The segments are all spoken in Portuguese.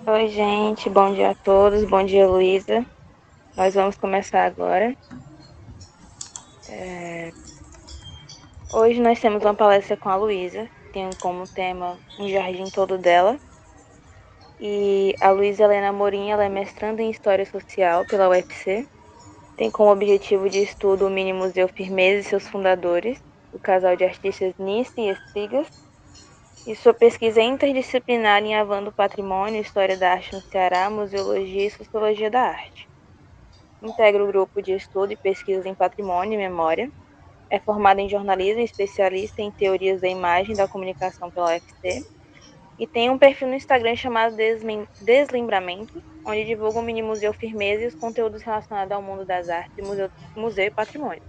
Oi, gente, bom dia a todos, bom dia, Luísa. Nós vamos começar agora. Hoje nós temos uma palestra com a Luísa, tem como tema Um Jardim Todo Dela. E a Luísa Helena Amorim, ela é mestranda em História Social pela UFC. Tem como objetivo de estudo o Mini Museu Firmeza e seus fundadores, o casal de artistas Nice e Espigas. E sua pesquisa é interdisciplinar alinhavando patrimônio, história da arte no Ceará, museologia e sociologia da arte. Integra o grupo de estudo e pesquisas em patrimônio e memória. É formada em jornalismo e especialista em teorias da imagem e da comunicação pela UFC. E tem um perfil no Instagram chamado Deslembramentos, onde divulga o Mini Museu Firmeza e os conteúdos relacionados ao mundo das artes e museu e patrimônio.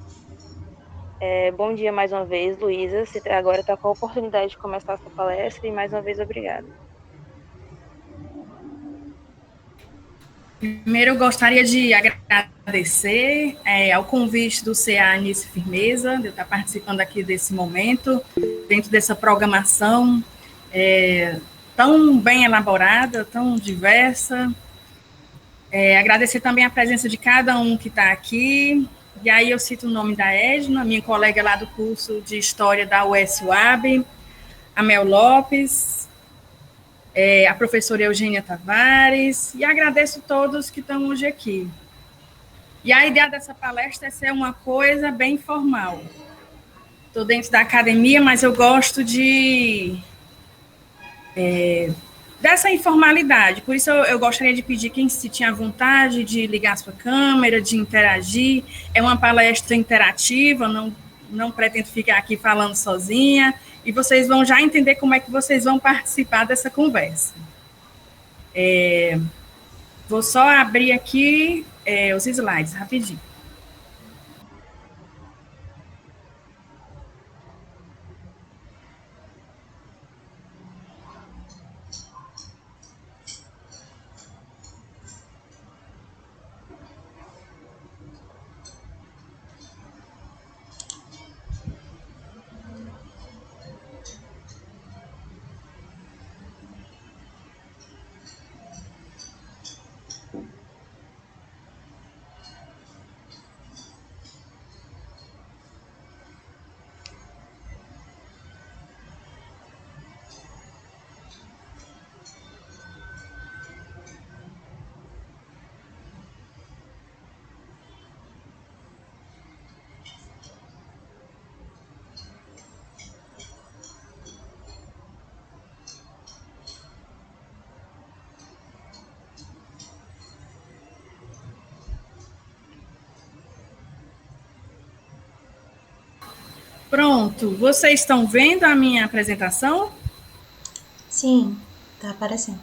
Bom dia mais uma vez, Luísa. Você agora está com a oportunidade de começar a sua palestra e mais uma vez, obrigada. Primeiro, eu gostaria de agradecer ao convite do CA Nice Firmeza, de eu estar participando aqui desse momento, dentro dessa programação tão bem elaborada, tão diversa. Agradecer também a presença de cada um que está aqui. E aí eu cito o nome da Edna, minha colega lá do curso de História da UES-UAB, a Mel Lopes, a professora Eugênia Tavares, e agradeço a todos que estão hoje aqui. E a ideia dessa palestra é ser uma coisa bem formal. Estou dentro da academia, mas eu gosto dessa informalidade. Por isso eu gostaria de pedir quem se tinha vontade de ligar sua câmera, de interagir. É uma palestra interativa, não pretendo ficar aqui falando sozinha, e vocês vão já entender como é que vocês vão participar dessa conversa. Vou só abrir aqui os slides, rapidinho. Pronto, vocês estão vendo a minha apresentação? Sim, tá aparecendo.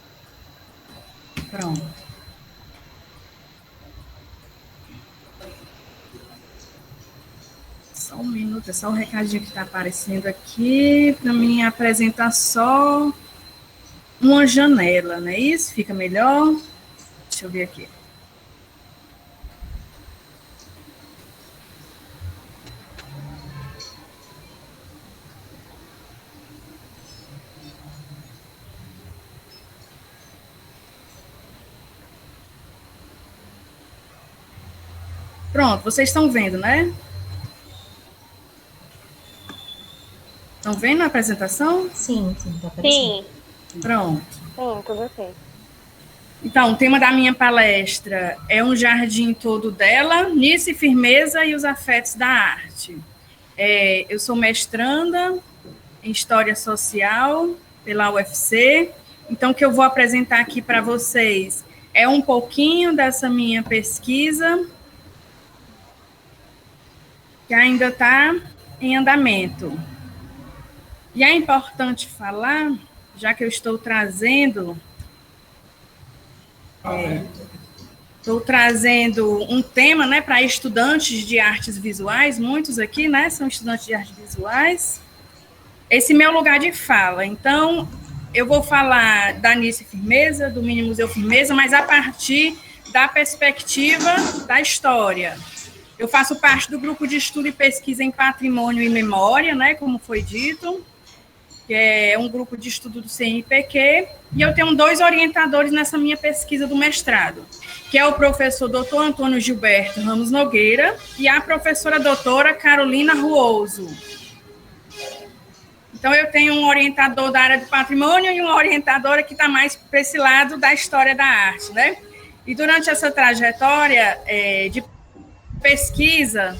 Pronto. Só um minuto, é só um recadinho que está aparecendo aqui para mim apresentar só uma janela, não é isso? Fica melhor? Deixa eu ver aqui. Pronto, vocês estão vendo, né? Estão vendo a apresentação? Sim, tá aparecendo. Sim. Pronto. Sim, tudo ok. Então, o tema da minha palestra é Um Jardim Todo Dela, Nice Firmeza e os Afetos da Arte. Eu sou mestranda em História Social pela UFC, então o que eu vou apresentar aqui para vocês é um pouquinho dessa minha pesquisa, que ainda está em andamento. E é importante falar, já que eu estou trazendo um tema, né, para estudantes de artes visuais, muitos aqui, né, são estudantes de artes visuais. Esse é meu lugar de fala. Então, eu vou falar da Nice Firmeza, do Mini Museu Firmeza, mas a partir da perspectiva da história. Eu faço parte do grupo de estudo e pesquisa em patrimônio e memória, né, como foi dito. que é um grupo de estudo do CNPq, e eu tenho 2 orientadores nessa minha pesquisa do mestrado, que é o professor Dr. Antônio Gilberto Ramos Nogueira e a professora doutora Carolina Ruoso. Então, eu tenho um orientador da área do patrimônio e uma orientadora que está mais para esse lado da história da arte, né? E durante essa trajetória de pesquisa,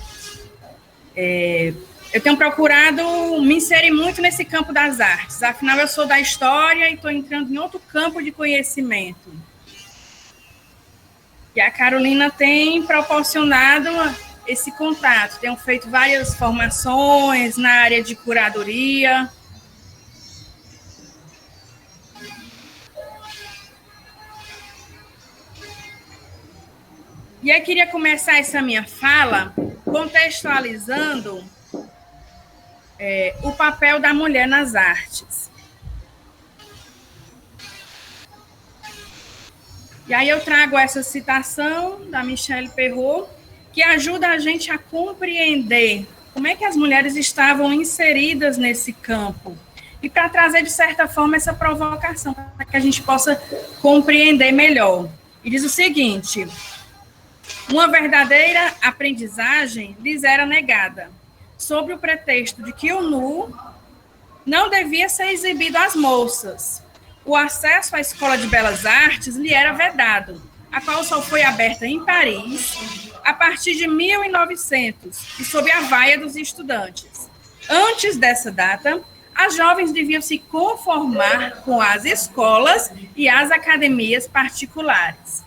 eu tenho procurado me inserir muito nesse campo das artes. Afinal, eu sou da história e estou entrando em outro campo de conhecimento. E a Carolina tem proporcionado esse contato. Tenho feito várias formações na área de curadoria. E aí, queria começar essa minha fala contextualizando o papel da mulher nas artes. E aí eu trago essa citação da Michelle Perrault, que ajuda a gente a compreender como é que as mulheres estavam inseridas nesse campo. E para trazer, de certa forma, essa provocação, para que a gente possa compreender melhor. E diz o seguinte: uma verdadeira aprendizagem lhes era negada, sob o pretexto de que o nu não devia ser exibido às moças. O acesso à Escola de Belas Artes lhe era vedado, a qual só foi aberta em Paris a partir de 1900 e sob a vaia dos estudantes. Antes dessa data, as jovens deviam se conformar com as escolas e as academias particulares.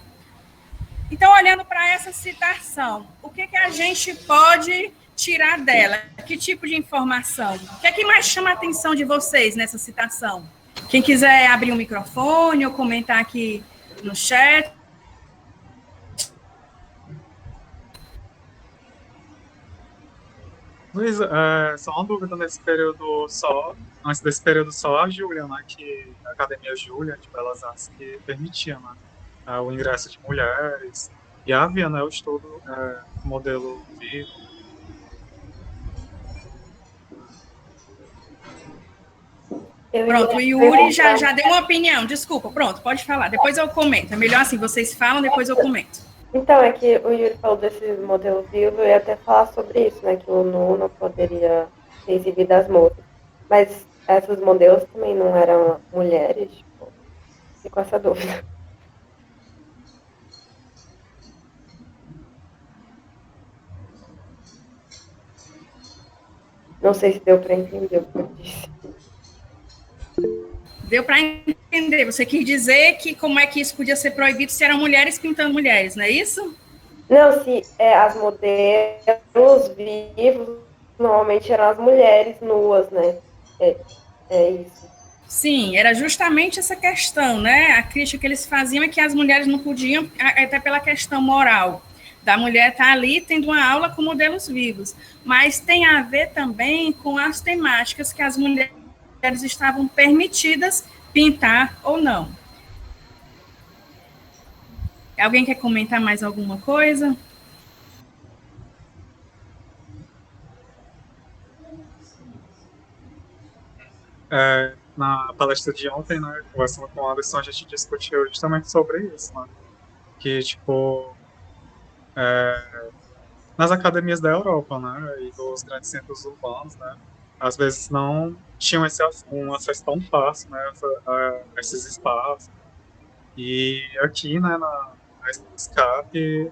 Então, olhando para essa citação, o que a gente pode tirar dela? Que tipo de informação? O que é que mais chama a atenção de vocês nessa citação? Quem quiser abrir um microfone ou comentar aqui no chat. Luísa, só uma dúvida nesse período só, antes desse período só, a Júlia, né, que a Academia Júlia de Belas Artes, que permitia, né, o ingresso de mulheres, e havia, né, o estudo modelo vivo. Pronto, o Yuri já deu uma opinião, desculpa, pronto, pode falar, depois eu comento, é melhor assim, vocês falam, depois eu comento. Então, é que o Yuri falou desse modelo vivo, eu ia até falar sobre isso, né, que o nu não poderia ser exibido às moças. Mas essas modelos também não eram mulheres? Tipo, fico com essa dúvida. Não sei se deu para entender o que eu disse. Deu para entender. Você quis dizer que como é que isso podia ser proibido se eram mulheres pintando mulheres, não é isso? Não, se as modelos vivos normalmente eram as mulheres nuas, né? É isso. Sim, era justamente essa questão, né? A crítica que eles faziam é que as mulheres não podiam, até pela questão moral, da mulher estar ali tendo uma aula com modelos vivos. Mas tem a ver também com as temáticas que as mulheres estavam permitidas pintar ou não. Alguém quer comentar mais alguma coisa? Na palestra de ontem, né, conversando com o Anderson, a gente discutiu justamente sobre isso, né, que, tipo, nas academias da Europa, né, e nos grandes centros urbanos, né, às vezes não tinham um acesso tão fácil, né, a esses espaços. E aqui, né, na SCAP,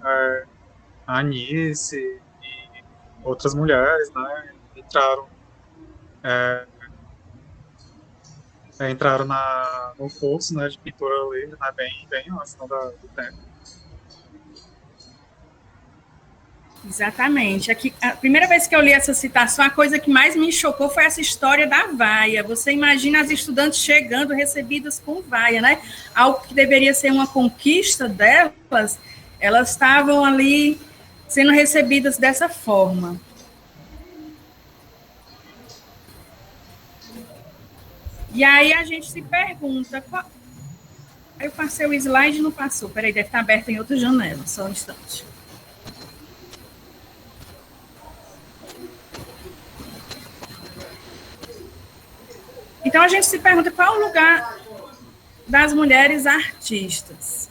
a Anice e outras mulheres, né, entraram no curso, né, de pintura livre, né, bem antes, né, do tempo. Exatamente. Aqui, a primeira vez que eu li essa citação, a coisa que mais me chocou foi essa história da vaia. Você imagina as estudantes chegando, recebidas com vaia, né? Algo que deveria ser uma conquista delas, elas estavam ali sendo recebidas dessa forma. E aí a gente se pergunta... Eu passei o slide e não passou. Peraí, deve estar aberto em outra janela, só um instante. Então, Então, a gente se pergunta qual é o lugar das mulheres artistas.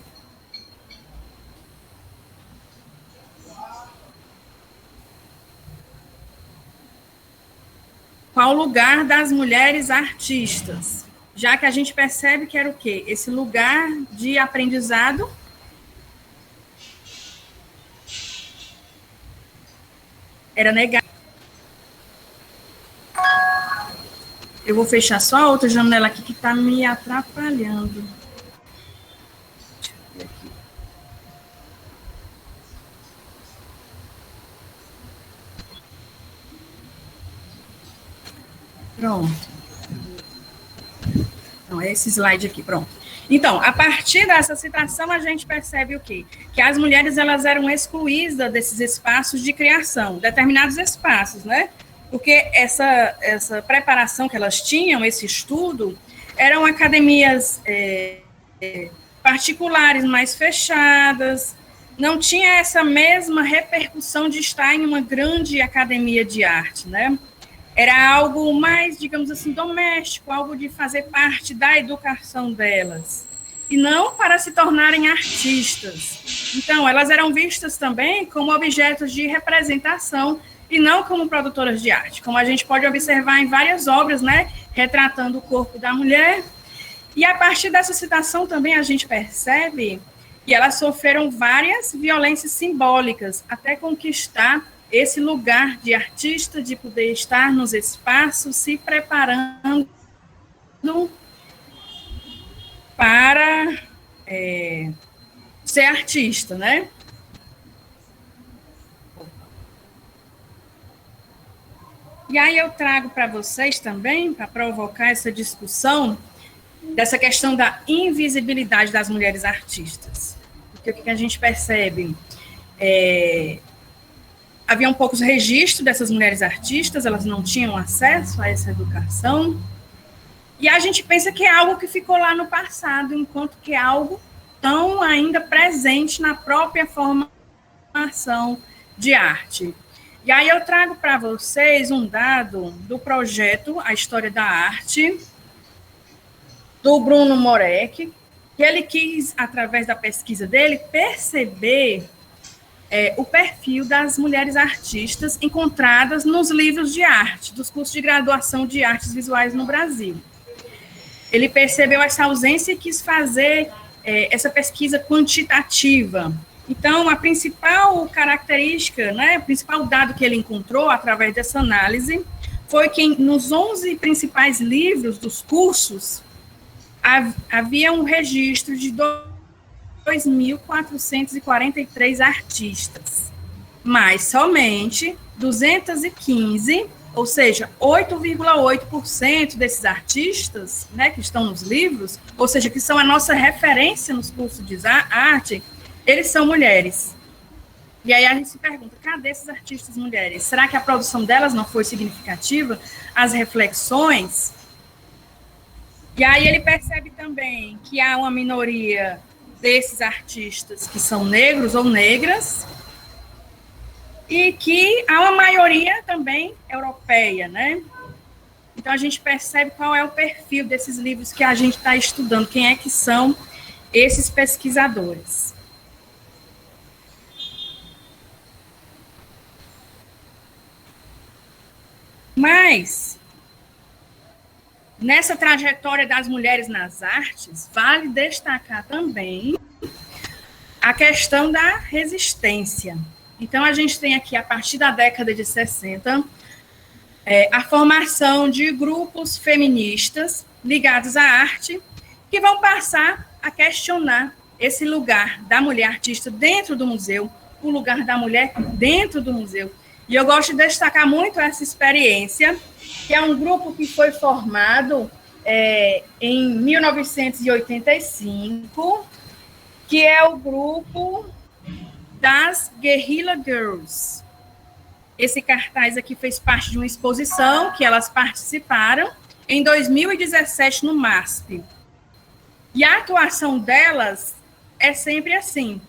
Qual o lugar das mulheres artistas? Já que a gente percebe que era o quê? Esse lugar de aprendizado era negado. Eu vou fechar só a outra janela aqui que está me atrapalhando. Deixa eu ver aqui. Pronto. Então, é esse slide aqui, pronto. Então, a partir dessa citação, a gente percebe o quê? Que as mulheres, elas eram excluídas desses espaços de criação, determinados espaços, né? Porque essa preparação que elas tinham, esse estudo, eram academias particulares mais fechadas, não tinha essa mesma repercussão de estar em uma grande academia de arte, né? Era algo mais, digamos assim, doméstico, algo de fazer parte da educação delas, e não para se tornarem artistas. Então, elas eram vistas também como objetos de representação e não como produtoras de arte, como a gente pode observar em várias obras, né, retratando o corpo da mulher. E a partir dessa citação também a gente percebe que elas sofreram várias violências simbólicas até conquistar esse lugar de artista, de poder estar nos espaços, se preparando para ser artista, né? E aí eu trago para vocês também, para provocar essa discussão, dessa questão da invisibilidade das mulheres artistas. Porque o que a gente percebe havia poucos registros dessas mulheres artistas, elas não tinham acesso a essa educação, e a gente pensa que é algo que ficou lá no passado, enquanto que é algo tão ainda presente na própria formação de arte. E aí eu trago para vocês um dado do projeto A História da Arte, do Bruno Morek, que ele quis, através da pesquisa dele, perceber o perfil das mulheres artistas encontradas nos livros de arte, dos cursos de graduação de artes visuais no Brasil. Ele percebeu essa ausência e quis fazer essa pesquisa quantitativa. Então, a principal característica, né, o principal dado que ele encontrou através dessa análise foi que nos 11 principais livros dos cursos havia um registro de 2.443 artistas, mas somente 215, ou seja, 8,8% desses artistas, né, que estão nos livros, ou seja, que são a nossa referência nos cursos de arte, eles são mulheres. E aí a gente se pergunta, cadê esses artistas mulheres? Será que a produção delas não foi significativa? As reflexões? E aí ele percebe também que há uma minoria desses artistas que são negros ou negras, e que há uma maioria também europeia, né? Então, a gente percebe qual é o perfil desses livros que a gente está estudando, quem é que são esses pesquisadores. Mas, nessa trajetória das mulheres nas artes, vale destacar também a questão da resistência. Então, a gente tem aqui, a partir da década de 60, a formação de grupos feministas ligados à arte, que vão passar a questionar esse lugar da mulher artista dentro do museu, o lugar da mulher dentro do museu. E eu gosto de destacar muito essa experiência, que é um grupo que foi formado em 1985, que é o grupo das Guerrilla Girls. Esse cartaz aqui fez parte de uma exposição que elas participaram em 2017 no MASP. E a atuação delas é sempre assim,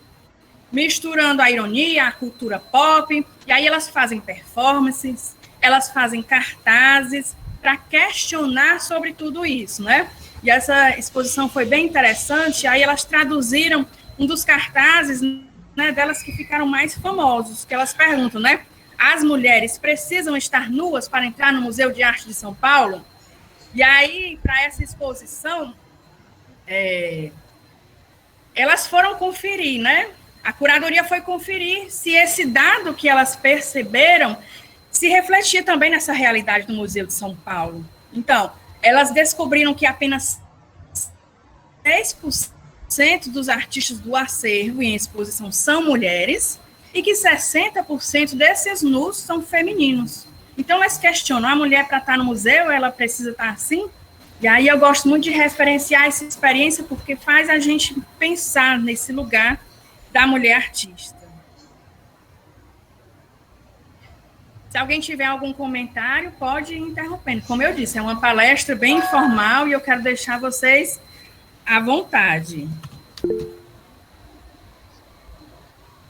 misturando a ironia, a cultura pop, e aí elas fazem performances, elas fazem cartazes para questionar sobre tudo isso, né? E essa exposição foi bem interessante, aí elas traduziram um dos cartazes, né, delas que ficaram mais famosos, que elas perguntam, né? As mulheres precisam estar nuas para entrar no Museu de Arte de São Paulo? E aí, para essa exposição, elas foram conferir, né? A curadoria foi conferir se esse dado que elas perceberam se refletia também nessa realidade do Museu de São Paulo. Então, elas descobriram que apenas 10% dos artistas do acervo em exposição são mulheres e que 60% desses nus são femininos. Então, elas questionam, a mulher para estar no museu, ela precisa estar assim? E aí eu gosto muito de referenciar essa experiência porque faz a gente pensar nesse lugar da mulher artista. Se alguém tiver algum comentário, pode ir interrompendo. Como eu disse, é uma palestra bem informal e eu quero deixar vocês à vontade.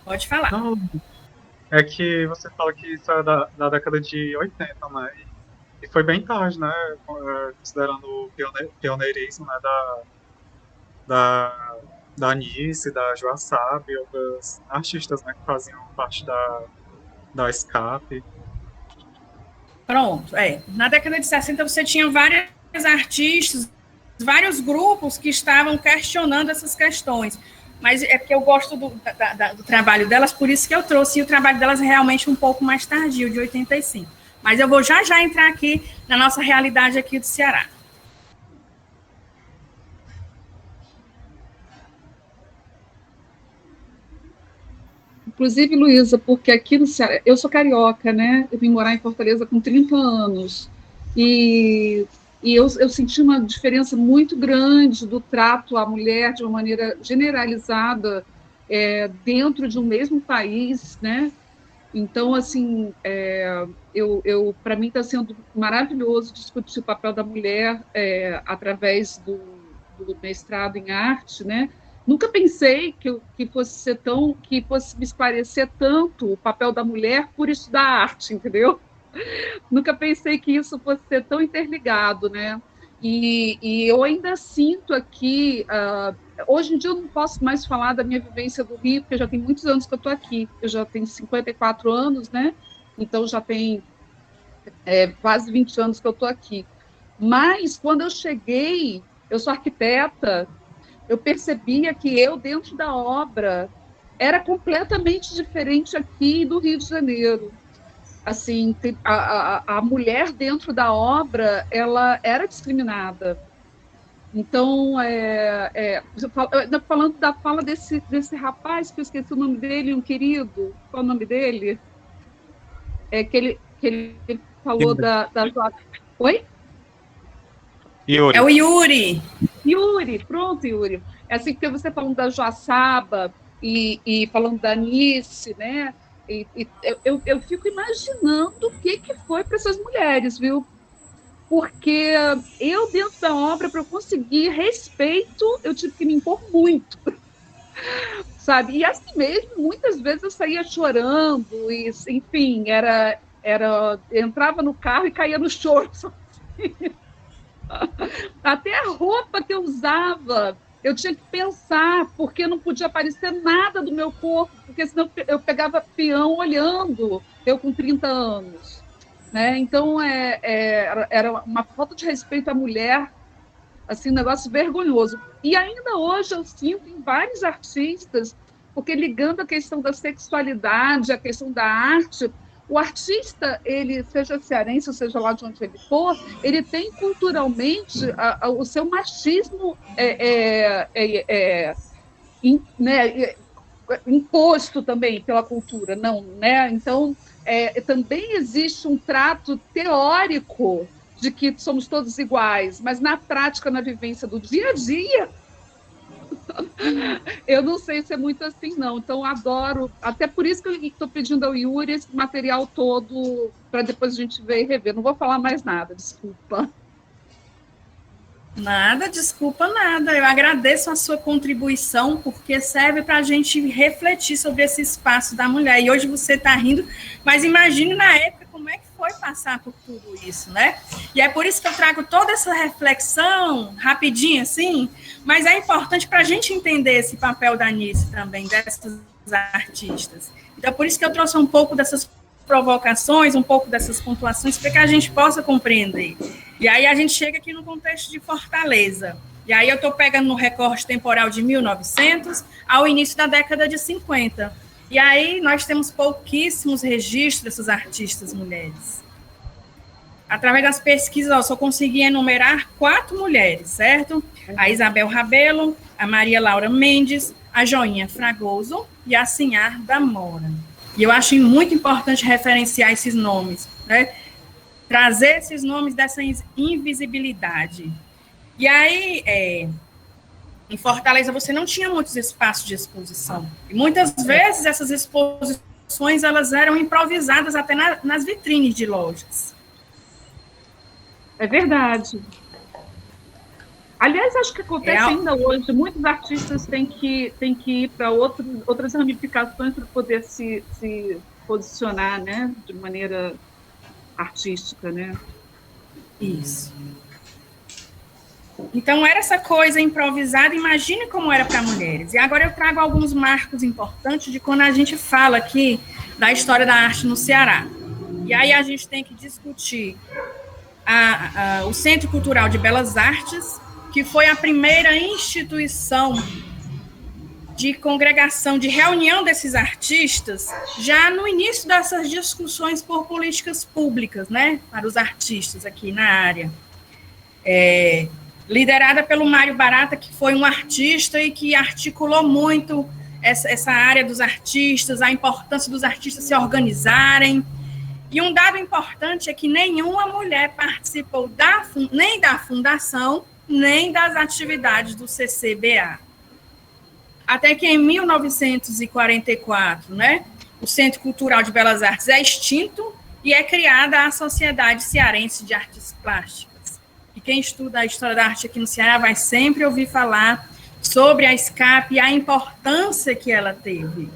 Pode falar. Não, é que você fala que isso é da década de 80, né? E foi bem tarde, né? Considerando o pioneirismo, né? Da Anice, da Joaçaba e outras artistas, né? Que faziam parte da Escape. Pronto, na década de 60 você tinha vários artistas, vários grupos que estavam questionando essas questões, mas é porque eu gosto do trabalho delas, por isso que eu trouxe o trabalho delas realmente um pouco mais tardio, de 85. Mas eu vou já entrar aqui na nossa realidade aqui do Ceará. Inclusive, Luísa, porque aqui no Ceará, eu sou carioca, né? Eu vim morar em Fortaleza com 30 anos. E eu senti uma diferença muito grande do trato à mulher de uma maneira generalizada dentro de um mesmo país, né? Então, assim, para mim está sendo maravilhoso discutir o papel da mulher através do mestrado em arte, né? Nunca pensei que fosse me esclarecer tanto o papel da mulher por estudar arte, entendeu? Nunca pensei que isso fosse ser tão interligado, né? E eu ainda sinto aqui, hoje em dia eu não posso mais falar da minha vivência do Rio, porque já tem muitos anos que eu estou aqui, eu já tenho 54 anos, né? Então já tem quase 20 anos que eu estou aqui. Mas quando eu cheguei, eu sou arquiteta, eu percebia que eu, dentro da obra, era completamente diferente aqui do Rio de Janeiro. Assim, a mulher dentro da obra, ela era discriminada. Então, falando da fala desse rapaz, que eu esqueci o nome dele, um querido, qual é o nome dele? Que ele falou da Oi? Yuri. É o Yuri. Yuri, pronto, Yuri. É assim, porque você falando da Joaçaba e falando da Anice, né? Eu fico imaginando o que foi para essas mulheres, viu? Porque eu, dentro da obra, para eu conseguir respeito, eu tive que me impor muito, sabe? E assim mesmo, muitas vezes eu saía chorando, e, enfim, entrava no carro e caía no choro. Até a roupa que eu usava, eu tinha que pensar, porque não podia aparecer nada do meu corpo, porque senão eu pegava peão olhando, eu com 30 anos. Né? Então, era uma falta de respeito à mulher, assim, um negócio vergonhoso. E ainda hoje eu sinto em vários artistas, porque ligando a questão da sexualidade, a questão da arte, o artista, ele, seja cearense, ou seja lá de onde ele for, ele tem culturalmente o seu machismo imposto também pela cultura, não, né? Então, também existe um trato teórico de que somos todos iguais, mas na prática, na vivência do dia a dia, eu não sei se é muito assim, não. Então, adoro, até por isso que eu estou pedindo ao Yuri esse material todo, para depois a gente ver e rever. Não vou falar mais nada, desculpa. Nada, desculpa nada. Eu agradeço a sua contribuição, porque serve para a gente refletir sobre esse espaço da mulher. E hoje você está rindo, mas imagine na época como é que foi passar por tudo isso, né? E é por isso que eu trago toda essa reflexão, rapidinho assim, mas é importante para a gente entender esse papel da Anice também, dessas artistas. Então, por isso que eu trouxe um pouco dessas provocações, um pouco dessas pontuações, para que a gente possa compreender. E aí a gente chega aqui no contexto de Fortaleza. E aí eu estou pegando no recorte temporal de 1900 ao início da década de 50. E aí nós temos pouquíssimos registros dessas artistas mulheres. Através das pesquisas, eu só consegui enumerar 4 mulheres, certo? A Isabel Rabelo, a Maria Laura Mendes, a Joinha Fragoso e a Sinhar da Mora. E eu acho muito importante referenciar esses nomes, né? Trazer esses nomes dessa invisibilidade. E aí, em Fortaleza, você não tinha muitos espaços de exposição. E muitas vezes essas exposições elas eram improvisadas até nas vitrines de lojas. É verdade. Aliás, acho que acontece ainda hoje. Muitos artistas têm que ir para outras ramificações para poder se posicionar, né, de maneira artística, né? Isso. Então, era essa coisa improvisada, imagine como era para mulheres. E agora eu trago alguns marcos importantes de quando a gente fala aqui da história da arte no Ceará. E aí a gente tem que discutir o Centro Cultural de Belas Artes, que foi a primeira instituição de congregação, de reunião desses artistas, já no início dessas discussões por políticas públicas, né, para os artistas aqui na área. Liderada pelo Mário Barata, que foi um artista e que articulou muito essa área dos artistas, a importância dos artistas se organizarem. E um dado importante é que nenhuma mulher participou nem da fundação, nem das atividades do CCBA. Até que em 1944, né, o Centro Cultural de Belas Artes é extinto e é criada a Sociedade Cearense de Artes Plásticas. E quem estuda a história da arte aqui no Ceará vai sempre ouvir falar sobre a SCAP e a importância que ela teve.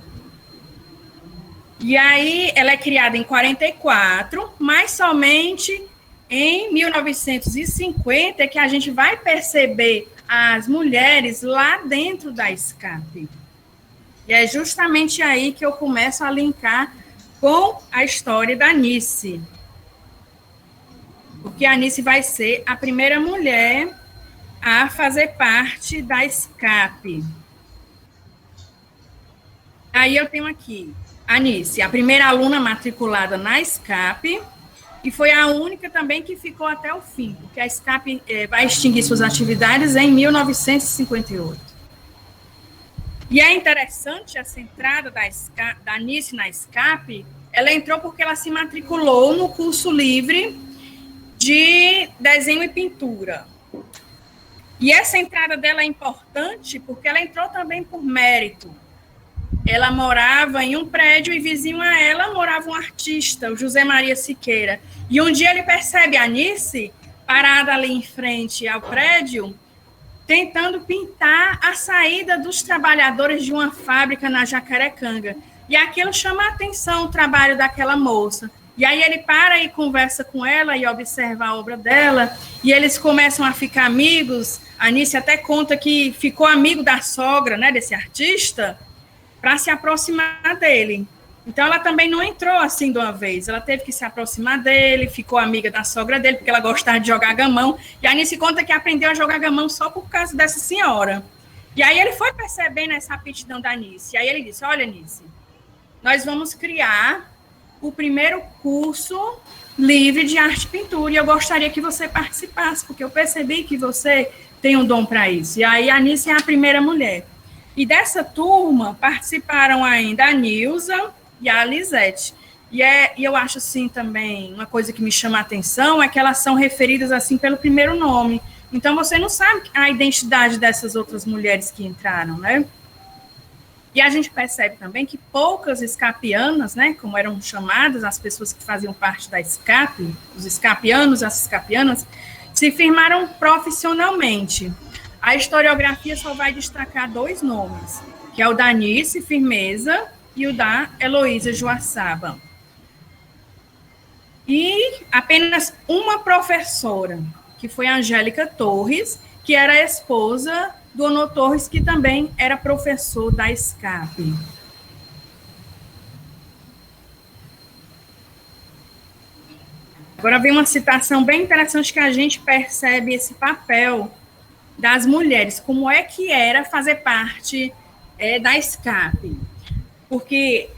E aí ela é criada em 44, mas somente em 1950 é que a gente vai perceber as mulheres lá dentro da SCAP. E é justamente aí que eu começo a linkar com a história da Anice. Porque a Anice vai ser a primeira mulher a fazer parte da SCAP. Aí eu tenho aqui a Anice, a primeira aluna matriculada na SCAP, e foi a única também que ficou até o fim, porque a SCAP vai extinguir suas atividades em 1958. E é interessante essa entrada da Anice na SCAP, ela entrou porque ela se matriculou no curso livre de desenho e pintura. E essa entrada dela é importante porque ela entrou também por mérito. Ela morava em um prédio e vizinho a ela morava um artista, o José Maria Siqueira. E um dia ele percebe a Anice parada ali em frente ao prédio, tentando pintar a saída dos trabalhadores de uma fábrica na Jacarecanga. E aquilo chama a atenção, o trabalho daquela moça. E aí ele para e conversa com ela e observa a obra dela, e eles começam a ficar amigos. A Anice até conta que ficou amigo da sogra, né, desse artista, para se aproximar dele. Então, ela também não entrou assim de uma vez, ela teve que se aproximar dele, ficou amiga da sogra dele, porque ela gostava de jogar gamão, e a Anice conta que aprendeu a jogar gamão só por causa dessa senhora. E aí ele foi percebendo essa aptidão da Anice, e aí ele disse, olha, Anice, nós vamos criar o primeiro curso livre de arte e pintura, e eu gostaria que você participasse, porque eu percebi que você tem um dom para isso. E aí a Anice é a primeira mulher. E dessa turma participaram ainda a Nilza e a Lisete. E eu acho, assim, também, uma coisa que me chama a atenção é que elas são referidas, assim, pelo primeiro nome. Então, você não sabe a identidade dessas outras mulheres que entraram, né? E a gente percebe também que poucas escapianas, né, como eram chamadas as pessoas que faziam parte da SCAP, os escapianos, as escapianas, se firmaram profissionalmente. A historiografia só vai destacar 2 nomes, que é o da Anice Firmeza e o da Heloísa Joaçaba. e apenas uma professora, que foi a Angélica Torres, que era a esposa do Honor Torres, que também era professor da SCAP. Agora vem uma citação bem interessante que a gente percebe esse papel das mulheres, como é que era fazer parte da SCAP. Porque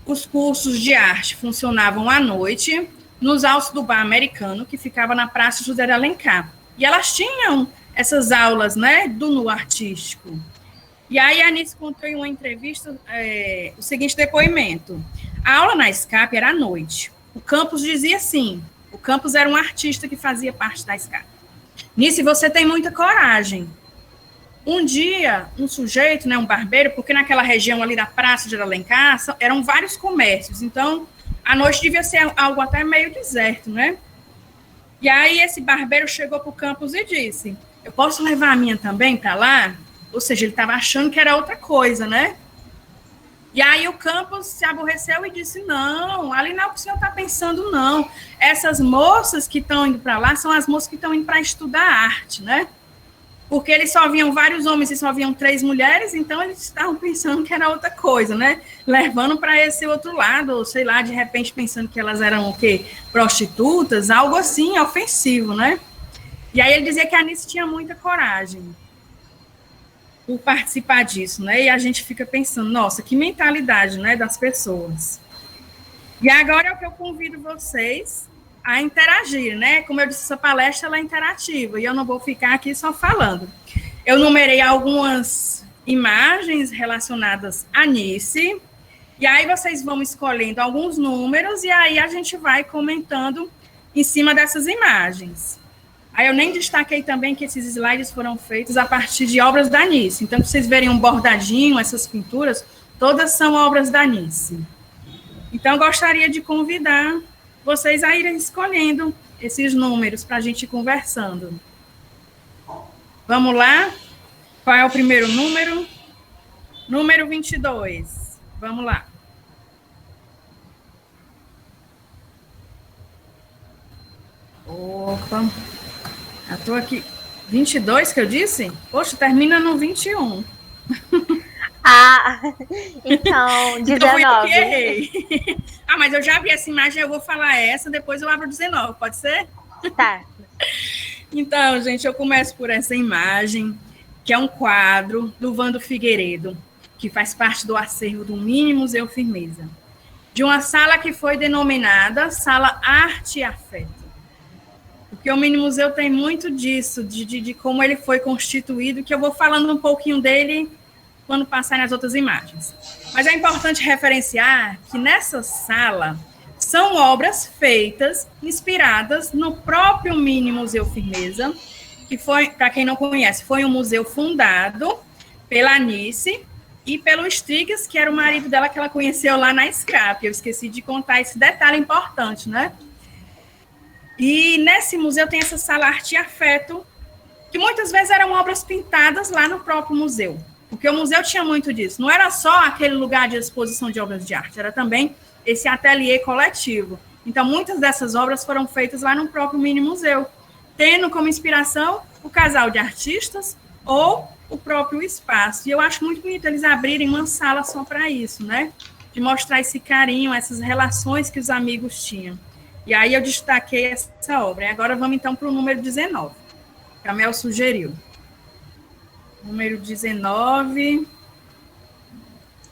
os cursos de arte funcionavam à noite, nos altos do Bar Americano, que ficava na Praça José de Alencar. E elas tinham essas aulas, né, do nu artístico. E aí a Anice contou em uma entrevista o seguinte depoimento. A aula na SCAP era à noite. O campus dizia assim, o campus era um artista que fazia parte da SCAP. Nice, você tem muita coragem. Um dia, um sujeito, né, um barbeiro, porque naquela região ali da Praça de Alencar eram vários comércios, então à noite devia ser algo até meio deserto, né? E aí esse barbeiro chegou para o campus e disse, eu posso levar a minha também para lá? Ou seja, ele estava achando que era outra coisa, né? E aí o campus se aborreceu e disse, não, ali não é o que o senhor está pensando, não. Essas moças que estão indo para lá são as moças que estão indo para estudar arte, né? Porque eles só viam vários homens e só viam 3 mulheres, então eles estavam pensando que era outra coisa, né? Levando para esse outro lado, ou sei lá, de repente pensando que elas eram o quê? Prostitutas, algo assim, ofensivo, né? E aí ele dizia que a Anice tinha muita coragem por participar disso, né? E a gente fica pensando, nossa, que mentalidade, né, das pessoas. E agora é o que eu convido vocês a interagir, né? Como eu disse, essa palestra ela é interativa e eu não vou ficar aqui só falando. Eu numerei algumas imagens relacionadas a Anice, e aí vocês vão escolhendo alguns números e aí a gente vai comentando em cima dessas imagens. Aí eu nem destaquei também que esses slides foram feitos a partir de obras da Anice. Então, se vocês verem um bordadinho, essas pinturas, todas são obras da Anice. Então, eu gostaria de convidar vocês a irem escolhendo esses números para a gente ir conversando. Vamos lá? Qual é o primeiro número? Número 22. Vamos lá. Opa. Eu estou aqui. 22 que eu disse? Poxa, termina no 21. Ah, então, 19. Então foi eu que errei. Ah, mas eu já vi essa imagem, eu vou falar essa, depois eu abro 19, pode ser? Tá. Então, gente, eu começo por essa imagem, que é um quadro do Vando Figueiredo, que faz parte do acervo do Mini Museu Firmeza, de uma sala que foi denominada Sala Arte e Afeto. Porque o Mini Museu tem muito disso, de como ele foi constituído, que eu vou falando um pouquinho dele quando passar nas outras imagens. Mas é importante referenciar que nessa sala são obras feitas, inspiradas no próprio Mini Museu Firmeza, que foi, para quem não conhece, foi um museu fundado pela Anice e pelo Strigas, que era o marido dela que ela conheceu lá na SCAP. Eu esqueci de contar esse detalhe importante, né? E nesse museu tem essa sala Arte e Afeto, que muitas vezes eram obras pintadas lá no próprio museu, porque o museu tinha muito disso. Não era só aquele lugar de exposição de obras de arte, era também esse ateliê coletivo. Então, muitas dessas obras foram feitas lá no próprio Mini Museu, tendo como inspiração o casal de artistas ou o próprio espaço. E eu acho muito bonito eles abrirem uma sala só para isso, né? De mostrar esse carinho, essas relações que os amigos tinham. E aí eu destaquei essa obra. E agora vamos, então, para o número 19, que a Mel sugeriu. Número 19.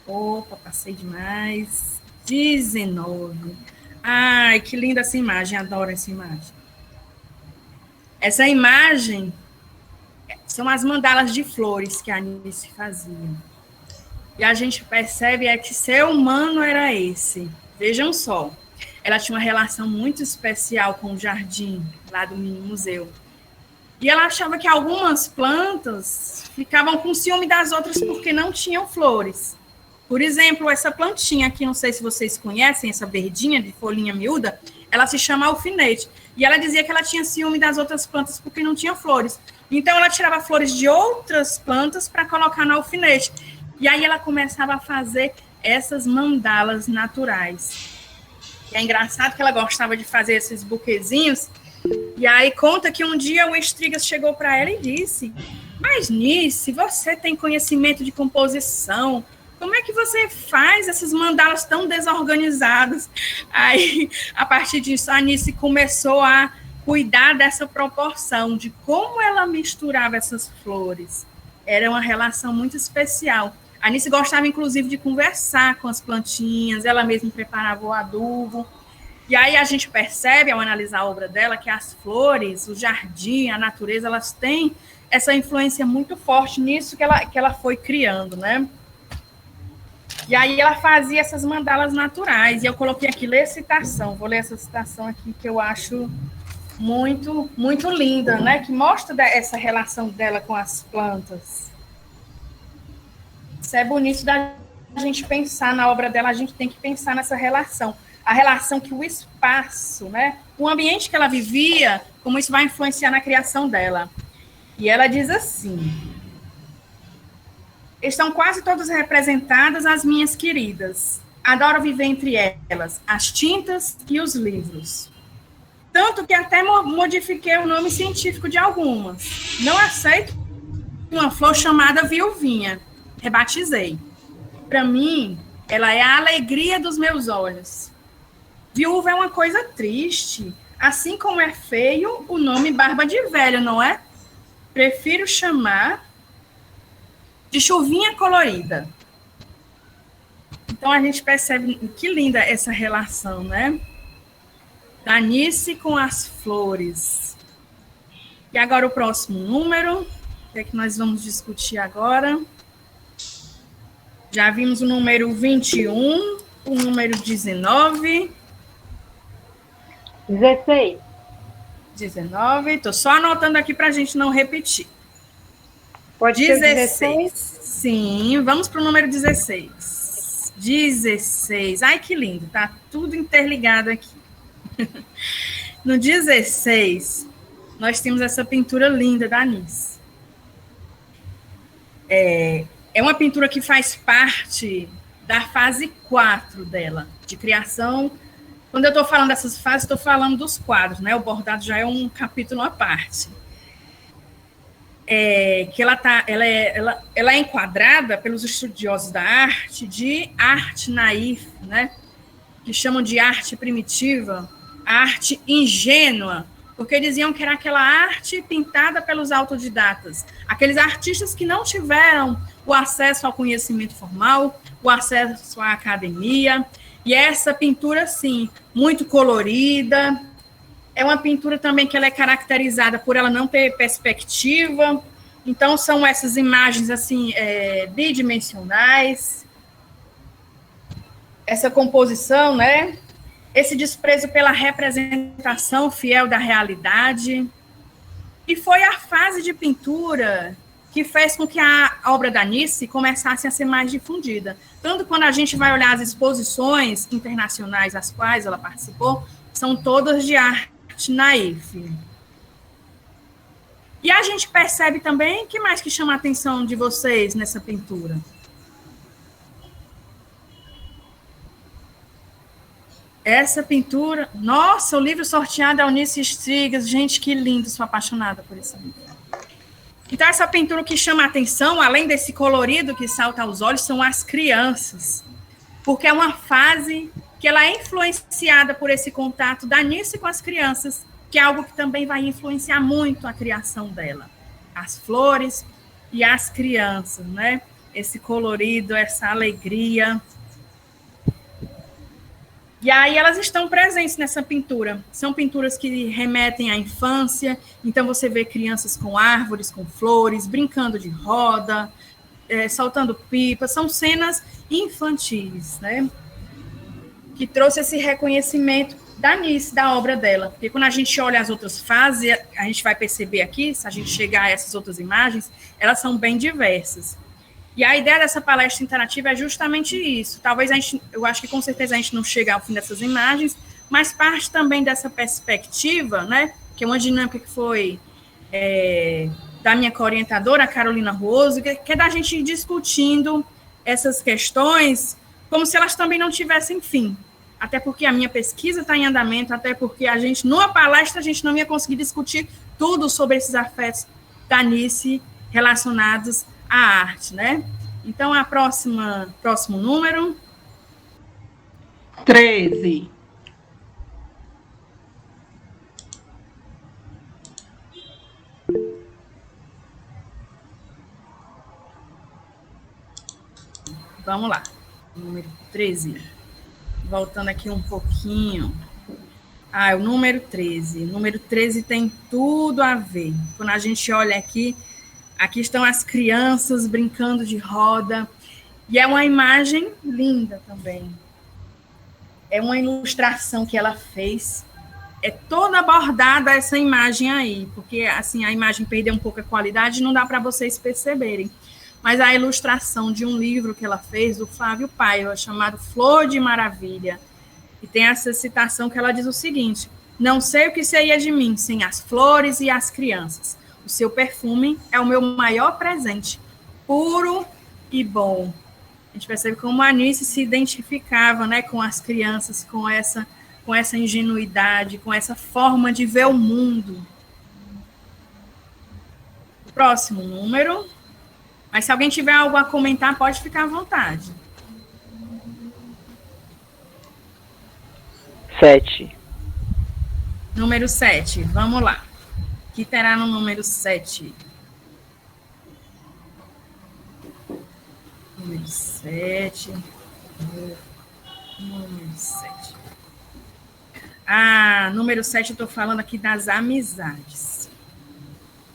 Opa, passei demais. 19. Ai, que linda essa imagem, adoro essa imagem. Essa imagem são as mandalas de flores que a Anice fazia. E a gente percebe que ser humano era esse. Vejam só. Ela tinha uma relação muito especial com o jardim lá do Mini Museu. E ela achava que algumas plantas ficavam com ciúme das outras porque não tinham flores. Por exemplo, essa plantinha aqui, não sei se vocês conhecem, essa verdinha de folhinha miúda, ela se chama alfinete. E ela dizia que ela tinha ciúme das outras plantas porque não tinha flores. Então, ela tirava flores de outras plantas para colocar no alfinete. E aí ela começava a fazer essas mandalas naturais. E é engraçado que ela gostava de fazer esses buquezinhos. E aí conta que um dia o Estrigas chegou para ela e disse: mas, Nice, você tem conhecimento de composição, como é que você faz essas mandalas tão desorganizadas? Aí, a partir disso, a Nice começou a cuidar dessa proporção, de como ela misturava essas flores. Era uma relação muito especial. A Nice gostava, inclusive, de conversar com as plantinhas, ela mesma preparava o adubo. E aí a gente percebe, ao analisar a obra dela, que as flores, o jardim, a natureza, elas têm essa influência muito forte nisso que ela foi criando, né? E aí ela fazia essas mandalas naturais, e eu coloquei aqui, ler citação, vou ler essa citação aqui, que eu acho muito, muito linda, né? Que mostra essa relação dela com as plantas. Isso é bonito da gente pensar na obra dela, a gente tem que pensar nessa relação. A relação que o espaço, né? O ambiente que ela vivia, como isso vai influenciar na criação dela. E ela diz assim: estão quase todas representadas as minhas queridas. Adoro viver entre elas, as tintas e os livros. Tanto que até modifiquei o nome científico de algumas. Não aceito uma flor chamada viuvinha. Rebatizei. Para mim, ela é a alegria dos meus olhos. Viúva é uma coisa triste. Assim como é feio o nome barba de velho, não é? Prefiro chamar de chuvinha colorida. Então, a gente percebe que linda essa relação, né? Da Nice com as flores. E agora o próximo número, o que é que nós vamos discutir agora? Já vimos o número 21, o número 19. 16. 19, estou só anotando aqui para a gente não repetir. Pode ser 16? Sim, vamos para o número 16. 16. Ai, que lindo, tá tudo interligado aqui. No 16, nós temos essa pintura linda da Nice. É uma pintura que faz parte da fase 4 dela, de criação. Quando eu estou falando dessas fases, estou falando dos quadros, né? O bordado já é um capítulo à parte. Que ela é enquadrada pelos estudiosos da arte de arte naif, né? Que chamam de arte primitiva, a arte ingênua, porque diziam que era aquela arte pintada pelos autodidatas, aqueles artistas que não tiveram o acesso ao conhecimento formal, o acesso à academia. E essa pintura, sim, muito colorida. É uma pintura também que ela é caracterizada por ela não ter perspectiva. Então, são essas imagens, assim, bidimensionais. Essa composição, né? Esse desprezo pela representação fiel da realidade. E foi a fase de pintura que fez com que a obra da Nice começasse a ser mais difundida. Tanto quando a gente vai olhar as exposições internacionais às quais ela participou, são todas de arte naif. E a gente percebe também, o que mais que chama a atenção de vocês nessa pintura? Essa pintura, nossa, o livro sorteado é Eunice Estrigas, gente, que lindo, sou apaixonada por esse livro. Então, essa pintura que chama a atenção, além desse colorido que salta aos olhos, são as crianças, porque é uma fase que ela é influenciada por esse contato da Nice com as crianças, que é algo que também vai influenciar muito a criação dela. As flores e as crianças, né? Esse colorido, essa alegria. E aí elas estão presentes nessa pintura. São pinturas que remetem à infância. Então você vê crianças com árvores, com flores, brincando de roda, soltando pipa. São cenas infantis, né? Que trouxe esse reconhecimento da Nice, da obra dela. Porque quando a gente olha as outras fases, a gente vai perceber aqui, se a gente chegar a essas outras imagens, elas são bem diversas. E a ideia dessa palestra interativa é justamente isso. Talvez eu acho que com certeza a gente não chega ao fim dessas imagens, mas parte também dessa perspectiva, né, que é uma dinâmica que foi da minha co-orientadora, a Carolina Roso, que é da gente ir discutindo essas questões como se elas também não tivessem fim. até porque a minha pesquisa está em andamento, até porque numa palestra, a gente não ia conseguir discutir tudo sobre esses afetos da Nice relacionados à arte, né? Então, próximo número. 13. Vamos lá. Número 13. Voltando aqui um pouquinho. O número 13. O número 13 tem tudo a ver. Quando a gente olha aqui estão as crianças brincando de roda. E é uma imagem linda também. É uma ilustração que ela fez. É toda bordada essa imagem aí, porque assim a imagem perdeu um pouco a qualidade, não dá para vocês perceberem. Mas a ilustração de um livro que ela fez, do Flávio Paiva, chamado Flor de Maravilha. E tem essa citação que ela diz o seguinte: não sei o que seria de mim sem as flores e as crianças. O seu perfume é o meu maior presente, puro e bom. A gente percebe como a Nice se identificava, né, com as crianças, com essa ingenuidade, com essa forma de ver o mundo. Próximo número. Mas se alguém tiver algo a comentar, pode ficar à vontade. 7. Número 7, vamos lá. O que terá no número 7? Número 7. Número 7. Número 7, eu estou falando aqui das amizades.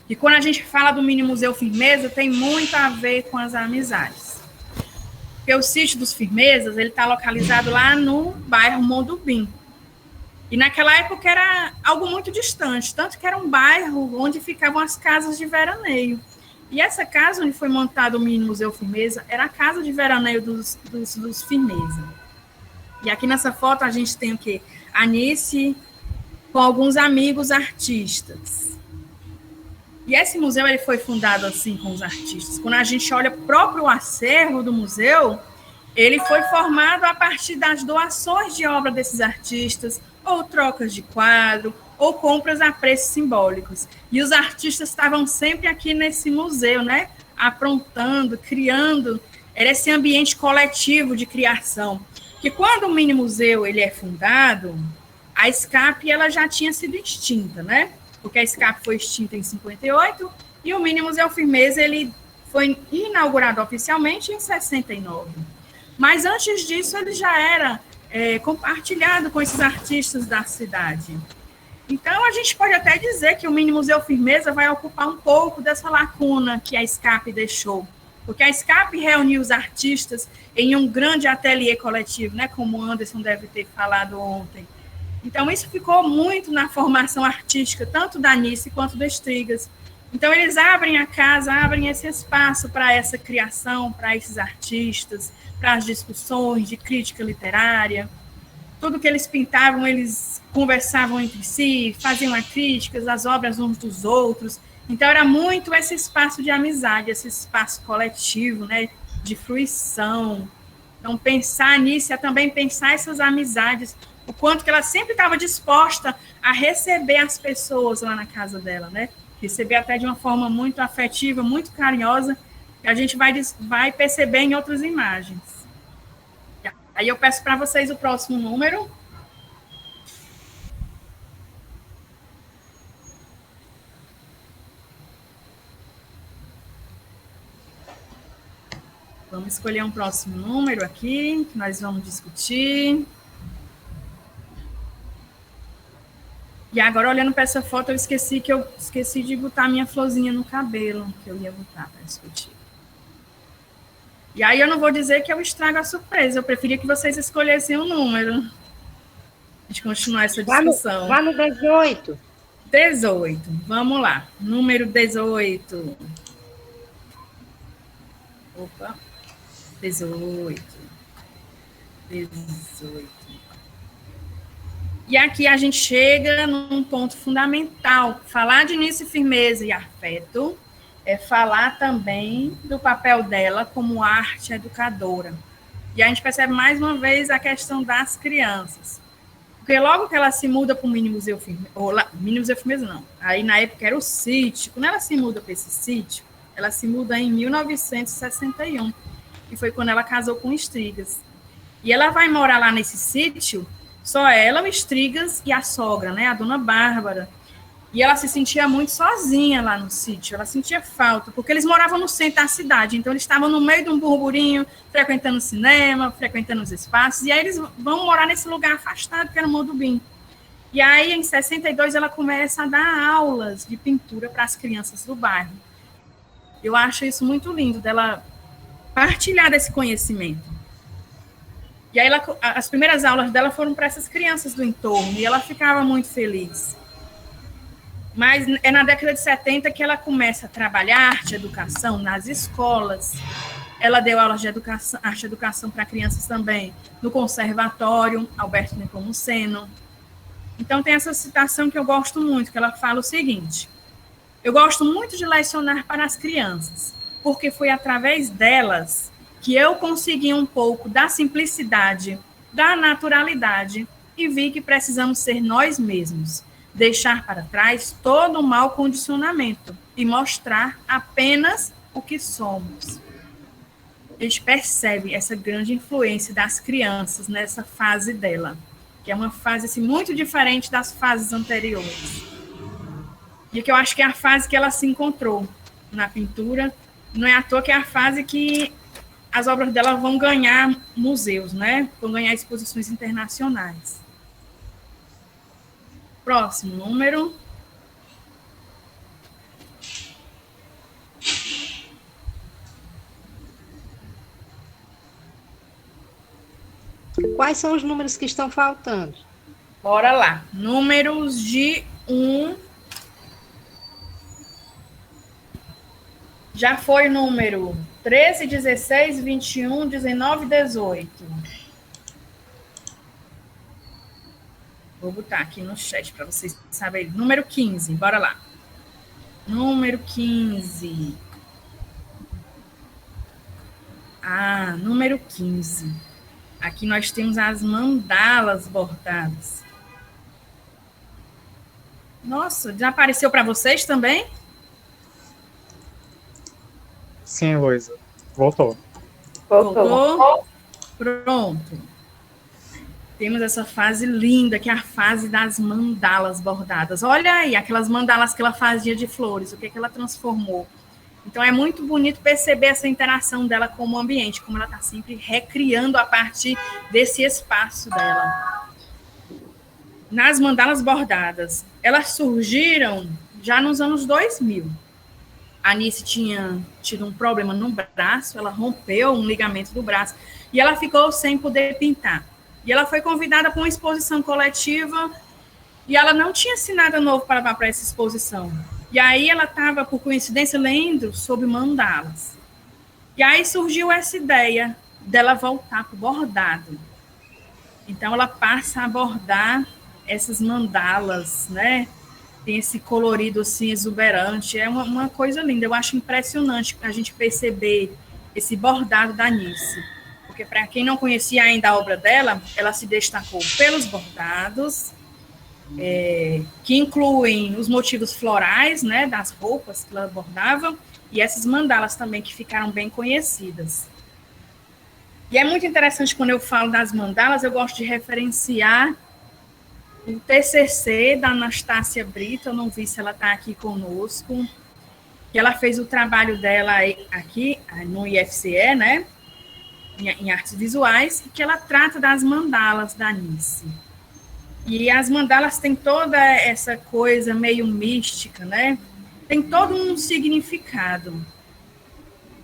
E quando a gente fala do Mini Museu Firmeza, tem muito a ver com as amizades. Porque o sítio dos Firmezas, ele está localizado lá no bairro Mondubim. E naquela época era algo muito distante, tanto que era um bairro onde ficavam as casas de veraneio. E essa casa onde foi montado o Mini Museu Firmeza era a casa de veraneio dos Firmeza. E aqui nessa foto a gente tem o quê? A Nice com alguns amigos artistas. E esse museu ele foi fundado assim com os artistas. Quando a gente olha o próprio acervo do museu, ele foi formado a partir das doações de obra desses artistas, ou trocas de quadro, ou compras a preços simbólicos. E os artistas estavam sempre aqui nesse museu, né? Aprontando, criando. Era esse ambiente coletivo de criação. Que quando o Mini Museu ele é fundado, a SCAP ela já tinha sido extinta, né? Porque a SCAP foi extinta em 58 e o Mini Museu Firmeza ele foi inaugurado oficialmente em 69. Mas antes disso ele já era compartilhado com esses artistas da cidade. Então a gente pode até dizer que o Mini Museu Firmeza vai ocupar um pouco dessa lacuna que a SCAP deixou. Porque a SCAP reuniu os artistas em um grande ateliê coletivo, né? Como o Anderson deve ter falado ontem. Então, isso ficou muito na formação artística, tanto da Nice quanto do Strigas. Então, eles abrem a casa, abrem esse espaço para essa criação, para esses artistas, para as discussões de crítica literária. Tudo que eles pintavam, eles conversavam entre si, faziam as críticas, as obras uns dos outros. Então, era muito esse espaço de amizade, esse espaço coletivo, né, de fruição. Então, pensar nisso é também pensar essas amizades, o quanto que ela sempre estava disposta a receber as pessoas lá na casa dela, né? Receber até de uma forma muito afetiva, muito carinhosa, que a gente vai perceber em outras imagens. Aí eu peço para vocês o próximo número. Vamos escolher um próximo número aqui, que nós vamos discutir. E agora, olhando para essa foto, eu esqueci de botar minha florzinha no cabelo, que eu ia botar para discutir. E aí eu não vou dizer que eu estrago a surpresa, eu preferia que vocês escolhessem um número. A gente continuar essa discussão. Vá no 18. 18, vamos lá. Número 18. Opa. 18. E aqui a gente chega num ponto fundamental. Falar de Nice Firmeza e afeto é falar também do papel dela como arte educadora. E a gente percebe mais uma vez a questão das crianças. Porque logo que ela se muda para o Mini Museu Firmeza, Mini Museu Firmeza não, aí na época era o sítio, quando ela se muda para esse sítio, ela se muda em 1961, e foi quando ela casou com o Estrigas. E ela vai morar lá nesse sítio, só ela, o Estrigas e a sogra, né, a dona Bárbara. E ela se sentia muito sozinha lá no sítio, ela sentia falta, porque eles moravam no centro da cidade, então eles estavam no meio de um burburinho, frequentando o cinema, frequentando os espaços, e aí eles vão morar nesse lugar afastado, que era o Modubim. E aí, em 62, ela começa a dar aulas de pintura para as crianças do bairro. Eu acho isso muito lindo, dela partilhar desse conhecimento. E aí, as primeiras aulas dela foram para essas crianças do entorno, e ela ficava muito feliz. Mas é na década de 70 que ela começa a trabalhar arte e educação nas escolas. Ela deu aulas de educação, arte e educação para crianças também no Conservatório Alberto Nepomuceno. Então, tem essa citação que eu gosto muito, que ela fala o seguinte: eu gosto muito de lecionar para as crianças, porque foi através delas que eu consegui um pouco da simplicidade, da naturalidade, e vi que precisamos ser nós mesmos, deixar para trás todo o mau condicionamento e mostrar apenas o que somos. A gente percebe essa grande influência das crianças nessa fase dela, que é uma fase assim, muito diferente das fases anteriores. E que eu acho que é a fase que ela se encontrou na pintura. Não é à toa que é a fase que as obras dela vão ganhar museus, né? Vão ganhar exposições internacionais. Próximo número. Quais são os números que estão faltando? Bora lá. Números de 1. Já foi número 13, 16, 21, 19, 18. Vou botar aqui no chat para vocês saberem. Número 15, bora lá. Número 15. Número 15. Aqui nós temos as mandalas bordadas. Nossa, já apareceu para vocês também? Sim, Luísa. Voltou. Voltou? Pronto. Temos essa fase linda, que é a fase das mandalas bordadas. Olha aí, aquelas mandalas que ela fazia de flores, o que ela transformou. Então, é muito bonito perceber essa interação dela com o ambiente, como ela está sempre recriando a partir desse espaço dela. Nas mandalas bordadas, elas surgiram já nos anos 2000. A Anice tinha tido um problema no braço, ela rompeu um ligamento do braço, e ela ficou sem poder pintar. E ela foi convidada para uma exposição coletiva e ela não tinha assim nada novo para levar para essa exposição. E aí ela estava, por coincidência, lendo sobre mandalas. E aí surgiu essa ideia dela voltar para o bordado. Então ela passa a bordar essas mandalas, né? Tem esse colorido assim exuberante. É uma coisa linda. Eu acho impressionante a gente perceber esse bordado da Anice. Porque, para quem não conhecia ainda a obra dela, ela se destacou pelos bordados, que incluem os motivos florais, né, das roupas que ela bordava, e essas mandalas também, que ficaram bem conhecidas. E é muito interessante, quando eu falo das mandalas, eu gosto de referenciar o TCC da Anastácia Brito. Eu não vi se ela está aqui conosco, que ela fez o trabalho dela aqui no IFCE, né, em artes visuais, que ela trata das mandalas da Anice. E as mandalas têm toda essa coisa meio mística, né? Tem todo um significado.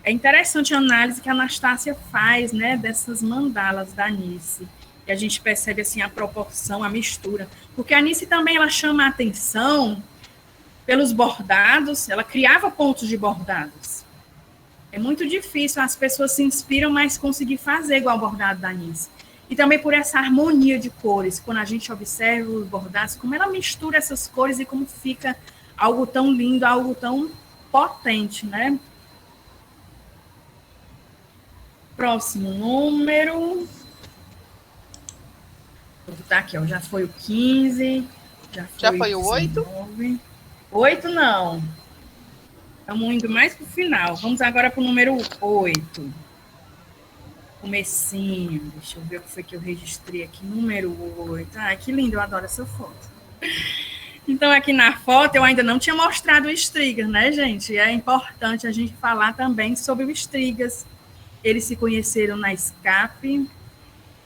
É interessante a análise que a Anastácia faz, né, dessas mandalas da Anice. E a gente percebe assim a proporção, a mistura. Porque a Anice também ela chama a atenção pelos bordados, ela criava pontos de bordados. É muito difícil, as pessoas se inspiram, mas conseguir fazer igual o bordado da Anice. E também por essa harmonia de cores, quando a gente observa os bordados, como ela mistura essas cores e como fica algo tão lindo, algo tão potente, né? Próximo número. Vou botar aqui, ó. Já foi o 15. Já foi o 8? 8 não. Estamos indo mais para o final. Vamos agora para o número 8. Comecinho. Deixa eu ver o que foi que eu registrei aqui. Número 8. Ah, que lindo, eu adoro essa foto. Então, aqui na foto, eu ainda não tinha mostrado o Strigas, né, gente? É importante a gente falar também sobre o Strigas. Eles se conheceram na SCAP.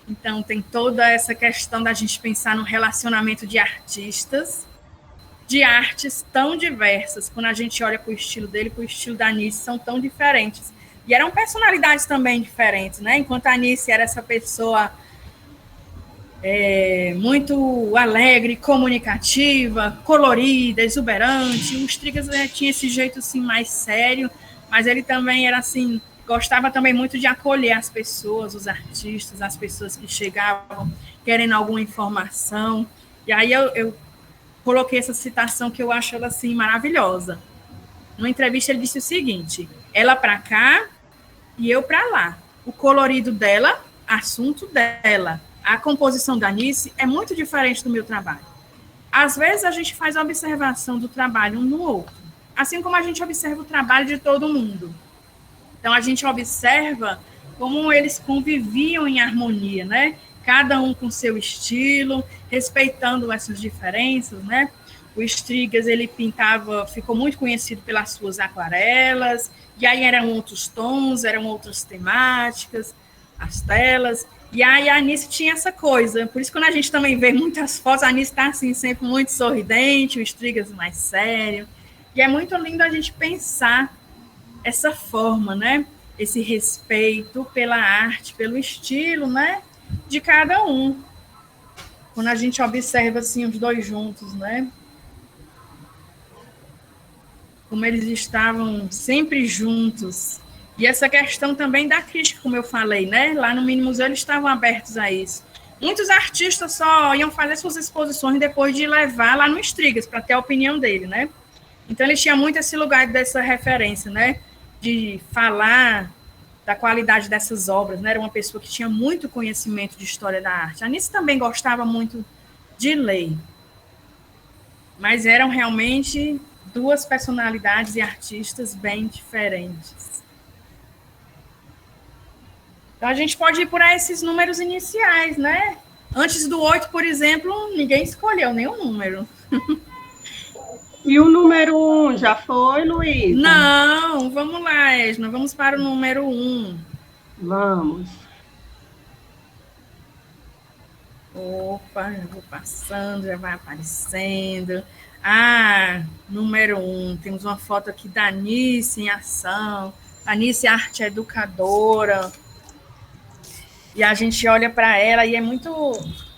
Então, tem toda essa questão da gente pensar no relacionamento de artistas, de artes tão diversas. Quando a gente olha para o estilo dele, para o estilo da Anice, são tão diferentes. E eram personalidades também diferentes, né? Enquanto a Anice era essa pessoa muito alegre, comunicativa, colorida, exuberante, o Strigas tinha esse jeito assim, mais sério, mas ele também era assim... Gostava também muito de acolher as pessoas, os artistas, as pessoas que chegavam querendo alguma informação. E aí eu coloquei essa citação que eu acho ela assim maravilhosa. Numa entrevista ele disse o seguinte: ela para cá e eu para lá. O colorido dela, assunto dela. A composição da Anice é muito diferente do meu trabalho. Às vezes a gente faz a observação do trabalho um no outro, assim como a gente observa o trabalho de todo mundo. Então, a gente observa como eles conviviam em harmonia, né? Cada um com seu estilo, respeitando essas diferenças, né? O Strigas, ele pintava, ficou muito conhecido pelas suas aquarelas, e aí eram outros tons, eram outras temáticas, as telas, e aí a Anice tinha essa coisa, por isso quando a gente também vê muitas fotos, a Anice está assim, sempre muito sorridente, o Strigas mais sério, e é muito lindo a gente pensar essa forma, né? Esse respeito pela arte, pelo estilo, né? De cada um. Quando a gente observa, assim, os dois juntos, né? Como eles estavam sempre juntos. E essa questão também da crítica, como eu falei, né? Lá no Mini Museu eles estavam abertos a isso. Muitos artistas só iam fazer suas exposições depois de levar lá no Strigas, para ter a opinião dele, né? Então, ele tinha muito esse lugar dessa referência, né? De falar da qualidade dessas obras, né? Era uma pessoa que tinha muito conhecimento de história da arte. A Anice também gostava muito de ler, mas eram realmente duas personalidades e artistas bem diferentes. Então, a gente pode ir por esses números iniciais, né? Antes do 8, por exemplo, ninguém escolheu nenhum número. E o número 1 já foi, Luísa? Não, vamos lá, Edna, vamos para o número 1. Vamos. Opa, já vou passando, já vai aparecendo. Ah, número 1, temos uma foto aqui da Anice em ação. Anice é arte educadora. E a gente olha para ela e é muito...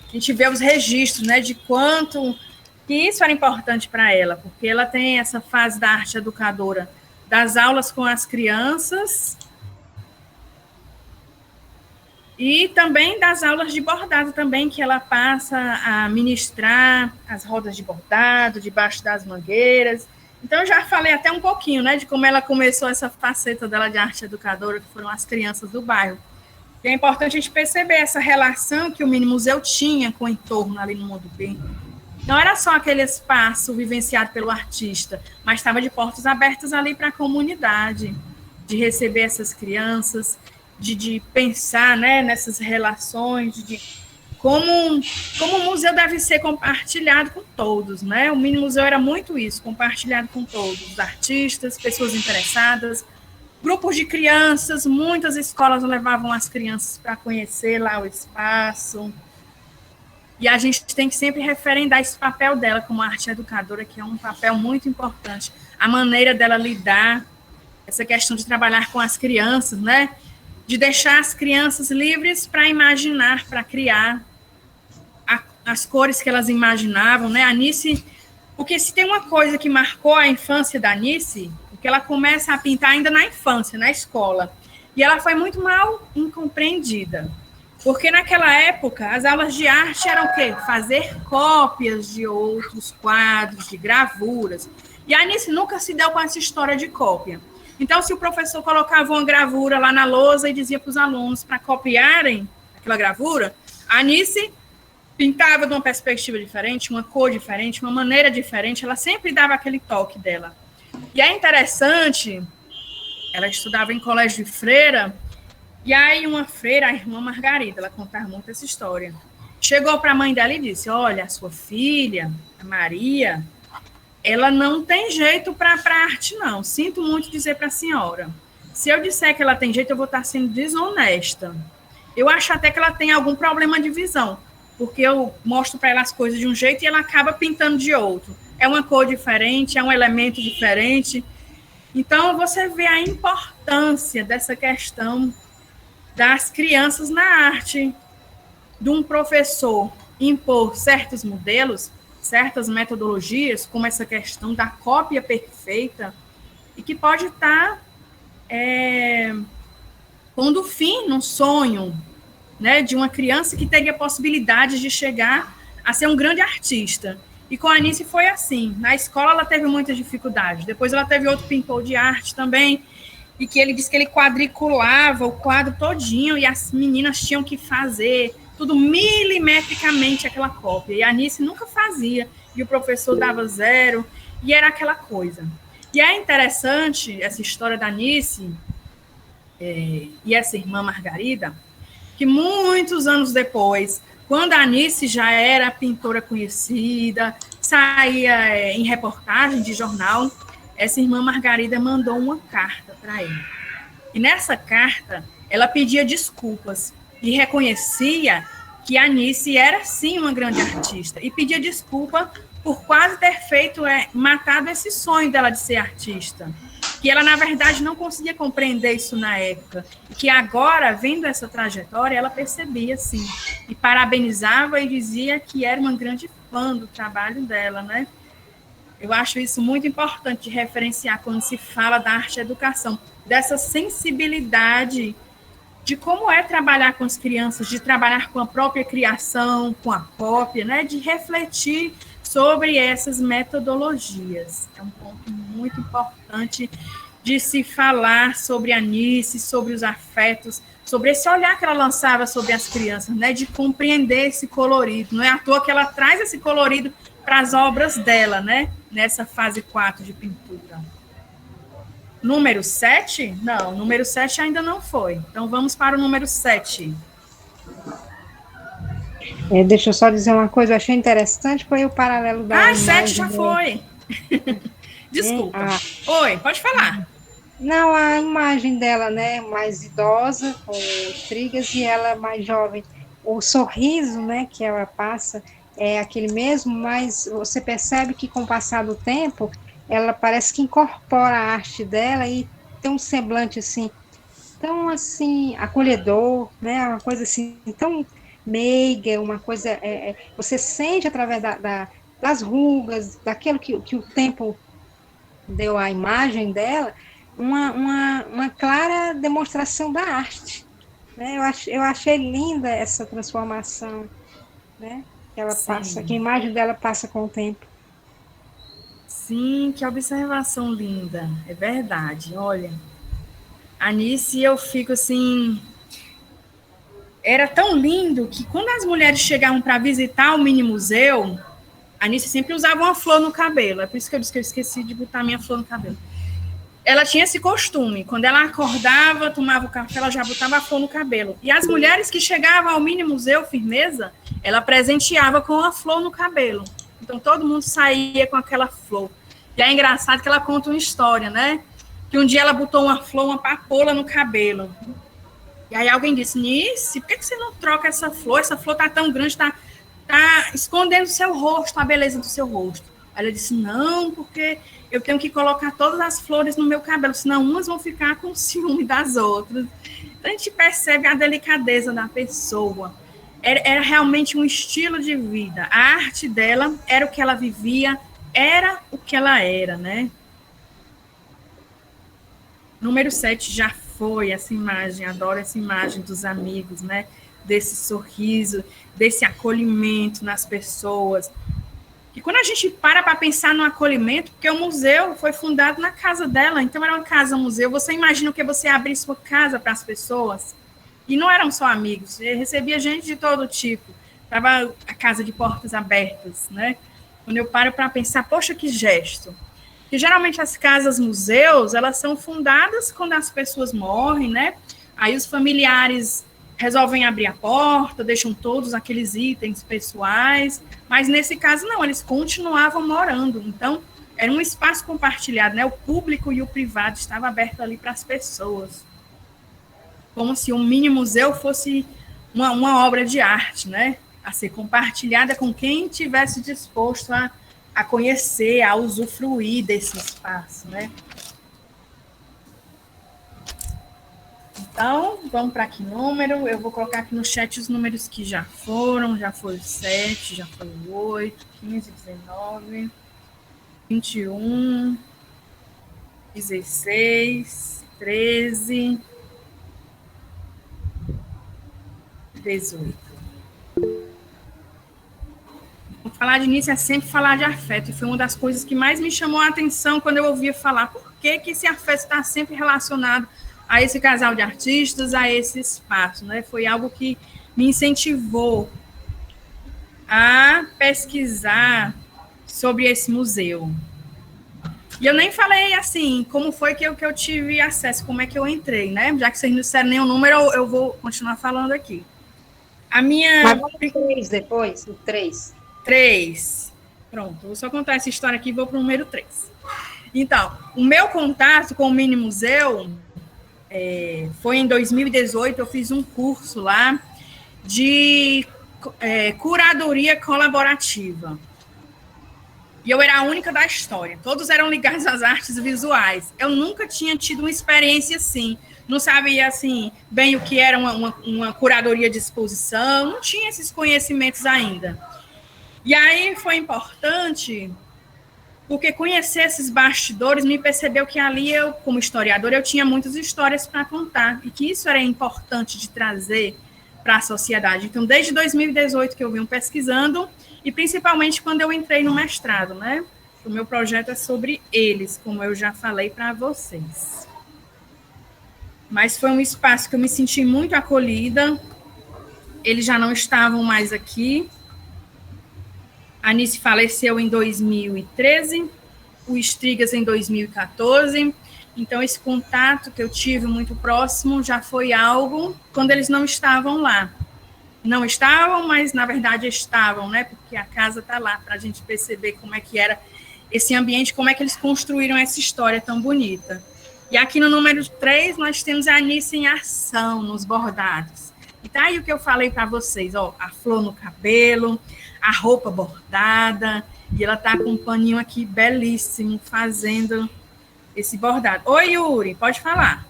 A gente vê os registros, né, de quanto... que isso era importante para ela, porque ela tem essa fase da arte educadora, das aulas com as crianças e também das aulas de bordado também, que ela passa a ministrar as rodas de bordado, debaixo das mangueiras. Então, eu já falei até um pouquinho, né, de como ela começou essa faceta dela de arte educadora, que foram as crianças do bairro. E é importante a gente perceber essa relação que o Mini Museu tinha com o entorno ali no Modubim. Não era só aquele espaço vivenciado pelo artista, mas estava de portas abertas ali para a comunidade, de receber essas crianças, de pensar, né, nessas relações, de como o museu deve ser compartilhado com todos, né? O Mini Museu era muito isso, compartilhado com todos, os artistas, pessoas interessadas, grupos de crianças, muitas escolas levavam as crianças para conhecer lá o espaço. E a gente tem que sempre referendar esse papel dela como arte educadora, que é um papel muito importante. A maneira dela lidar, essa questão de trabalhar com as crianças, né? De deixar as crianças livres para imaginar, para criar as cores que elas imaginavam, né? A Anice, porque se tem uma coisa que marcou a infância da Anice, porque ela começa a pintar ainda na infância, na escola, e ela foi muito mal incompreendida. Porque naquela época, as aulas de arte eram o quê? Fazer cópias de outros quadros, de gravuras. E a Anice nunca se deu com essa história de cópia. Então, se o professor colocava uma gravura lá na lousa e dizia para os alunos para copiarem aquela gravura, a Anice pintava de uma perspectiva diferente, uma cor diferente, uma maneira diferente, ela sempre dava aquele toque dela. E é interessante, ela estudava em colégio de freira, e aí uma freira, a irmã Margarida, ela contava muito essa história, chegou para a mãe dela e disse, olha, a sua filha, a Maria, ela não tem jeito para arte, não. Sinto muito dizer para a senhora. Se eu disser que ela tem jeito, eu vou estar sendo desonesta. Eu acho até que ela tem algum problema de visão, porque eu mostro para ela as coisas de um jeito e ela acaba pintando de outro. É uma cor diferente, é um elemento diferente. Então, você vê a importância dessa questão das crianças na arte, de um professor impor certos modelos, certas metodologias, como essa questão da cópia perfeita, e que pode estar pondo fim num sonho, né, de uma criança que teria a possibilidade de chegar a ser um grande artista. E com a Anice foi assim. Na escola ela teve muitas dificuldades. Depois ela teve outro pintor de arte também, e que ele disse que ele quadriculava o quadro todinho, e as meninas tinham que fazer tudo milimetricamente aquela cópia. E a Anice nunca fazia, e o professor dava 0, e era aquela coisa. E é interessante essa história da Anice e essa irmã Margarida, que muitos anos depois, quando a Anice já era pintora conhecida, saía em reportagem de jornal, essa irmã Margarida mandou uma carta para ele. E nessa carta, ela pedia desculpas e reconhecia que a Anice era, sim, uma grande artista, e pedia desculpa por quase ter matado esse sonho dela de ser artista, que ela, na verdade, não conseguia compreender isso na época, e que agora, vendo essa trajetória, ela percebia, sim, e parabenizava e dizia que era uma grande fã do trabalho dela, né? Eu acho isso muito importante de referenciar quando se fala da arte e educação, dessa sensibilidade de como é trabalhar com as crianças, de trabalhar com a própria criação, com a cópia, né? De refletir sobre essas metodologias. É um ponto muito importante de se falar sobre a Anice, sobre os afetos, sobre esse olhar que ela lançava sobre as crianças, né? De compreender esse colorido. Não é à toa que ela traz esse colorido para as obras dela, né? Nessa fase 4 de pintura. Número 7? Não, número 7 ainda não foi. Então, vamos para o número 7. Deixa eu só dizer uma coisa, eu achei interessante, foi o paralelo da... 7 já foi. Desculpa. Oi, pode falar. Não, a imagem dela, né, mais idosa, com estrigas, e ela mais jovem. O sorriso, né, que ela passa é aquele mesmo, mas você percebe que com o passar do tempo, ela parece que incorpora a arte dela e tem um semblante assim, tão assim, acolhedor, né, uma coisa assim, tão meiga, uma coisa, você sente através das rugas, daquilo que o tempo deu à imagem dela, uma clara demonstração da arte, né? Eu achei linda essa transformação, né? Que ela passa, que a imagem dela passa com o tempo. Sim, que observação linda, é verdade. Olha, Anice, eu fico assim, era tão lindo que quando as mulheres chegavam para visitar o mini museu, a Anice sempre usava uma flor no cabelo, é por isso que eu disse que eu esqueci de botar minha flor no cabelo. Ela tinha esse costume, quando ela acordava, tomava o café, ela já botava a flor no cabelo. E as mulheres que chegavam ao mini museu Firmeza, ela presenteava com a flor no cabelo. Então, todo mundo saía com aquela flor. E é engraçado que ela conta uma história, né? Que um dia ela botou uma flor, uma papoula no cabelo. E aí alguém disse, Nice, por que você não troca essa flor? Essa flor tá tão grande, tá escondendo o seu rosto, a beleza do seu rosto. Aí ela disse, não, porque eu tenho que colocar todas as flores no meu cabelo, senão umas vão ficar com ciúme das outras. Então, a gente percebe a delicadeza da pessoa. Era realmente um estilo de vida. A arte dela era o que ela vivia, era o que ela era, né? Número 7 já foi essa imagem, adoro essa imagem dos amigos, né? Desse sorriso, desse acolhimento nas pessoas. que quando a gente para pensar no acolhimento, porque o museu foi fundado na casa dela, então era uma casa-museu, você imagina o que você abrir sua casa para as pessoas, e não eram só amigos, recebia gente de todo tipo, estava a casa de portas abertas, né? Quando eu paro para pensar, poxa, que gesto. Que geralmente as casas-museus, elas são fundadas quando as pessoas morrem, né? Aí os familiares resolvem abrir a porta, deixam todos aqueles itens pessoais, mas nesse caso não, eles continuavam morando. Então, era um espaço compartilhado, né? O público e o privado estava aberto ali para as pessoas. Como se um mini museu fosse uma obra de arte, né? A ser compartilhada com quem tivesse disposto a conhecer, a usufruir desse espaço, né? Então, vamos para que número? Eu vou colocar aqui no chat os números que já foi o 7, já foi o 8, 15, 19, 21, 16, 13, 18. Falar de início é sempre falar de afeto, e foi uma das coisas que mais me chamou a atenção quando eu ouvia falar. Por que esse afeto está sempre relacionado a esse casal de artistas, a esse espaço, né? Foi algo que me incentivou a pesquisar sobre esse museu. E eu nem falei, assim, como foi que eu tive acesso, como é que eu entrei, né? Já que vocês não disseram nenhum número, eu vou continuar falando aqui. A minha... Mas vamos 3 depois, o 3. 3. Pronto, vou só contar essa história aqui e vou para o número 3. Então, o meu contato com o mini museu foi em 2018, eu fiz um curso lá de curadoria colaborativa. E eu era a única da história. Todos eram ligados às artes visuais. Eu nunca tinha tido uma experiência assim. Não sabia, assim, bem o que era uma curadoria de exposição. Não tinha esses conhecimentos ainda. E aí foi importante, porque conhecer esses bastidores me percebeu que ali eu, como historiadora, eu tinha muitas histórias para contar. E que isso era importante de trazer para a sociedade. Então, desde 2018 que eu venho pesquisando, e principalmente quando eu entrei no mestrado, né? O meu projeto é sobre eles, como eu já falei para vocês. Mas foi um espaço que eu me senti muito acolhida. Eles já não estavam mais aqui. A Anice faleceu em 2013, o Strigas em 2014. Então, esse contato que eu tive muito próximo já foi algo quando eles não estavam lá. Não estavam, mas, na verdade, estavam, né? Porque a casa está lá para a gente perceber como é que era esse ambiente, como é que eles construíram essa história tão bonita. E aqui no número 3, nós temos a Anice em ação, nos bordados. E tá aí o que eu falei para vocês, ó, a flor no cabelo, a roupa bordada, e ela tá com um paninho aqui belíssimo, fazendo esse bordado. Oi, Yuri, pode falar.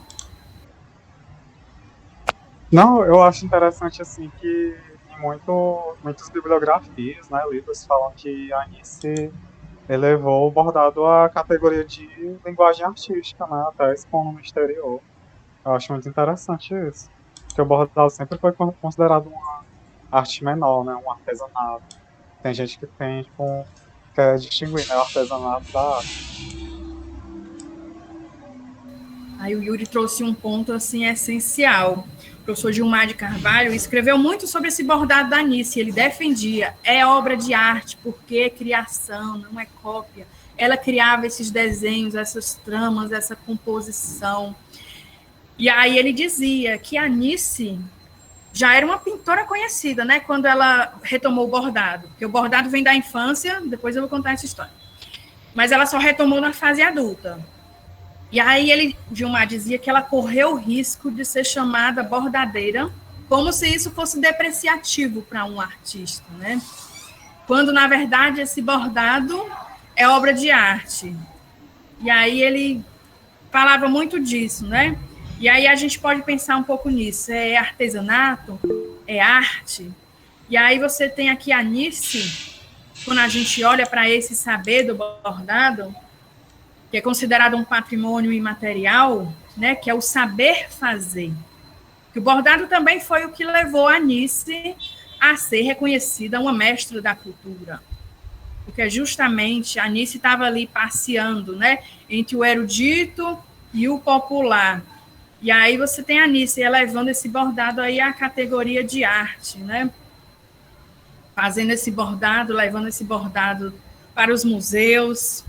Não, eu acho interessante, assim, que em muitas bibliografias, né, livros falam que a Anice elevou o bordado à categoria de linguagem artística, né, até expondo no exterior. Eu acho muito interessante isso, porque o bordado sempre foi considerado uma arte menor, né, um artesanato. Tem gente que tem, tipo, quer distinguir, né, o artesanato da arte. Aí o Yuri trouxe um ponto, assim, essencial. O professor Gilmar de Carvalho escreveu muito sobre esse bordado da Anice. Ele defendia, é obra de arte, porque é criação, não é cópia. Ela criava esses desenhos, essas tramas, essa composição. E aí ele dizia que a Anice já era uma pintora conhecida, né, quando ela retomou o bordado. Porque o bordado vem da infância, depois eu vou contar essa história. Mas ela só retomou na fase adulta. E aí Gilmar dizia que ela correu o risco de ser chamada bordadeira, como se isso fosse depreciativo para um artista, né? Quando, na verdade, esse bordado é obra de arte. E aí ele falava muito disso, né? E aí a gente pode pensar um pouco nisso. É artesanato? É arte? E aí você tem aqui a Anice, quando a gente olha para esse saber do bordado, que é considerado um patrimônio imaterial, né, que é o saber fazer. O bordado também foi o que levou a Anice a ser reconhecida uma mestra da cultura. porque justamente a Anice estava ali passeando, né, entre o erudito e o popular. E aí você tem a Anice elevando esse bordado aí à categoria de arte, né, fazendo esse bordado, levando esse bordado para os museus,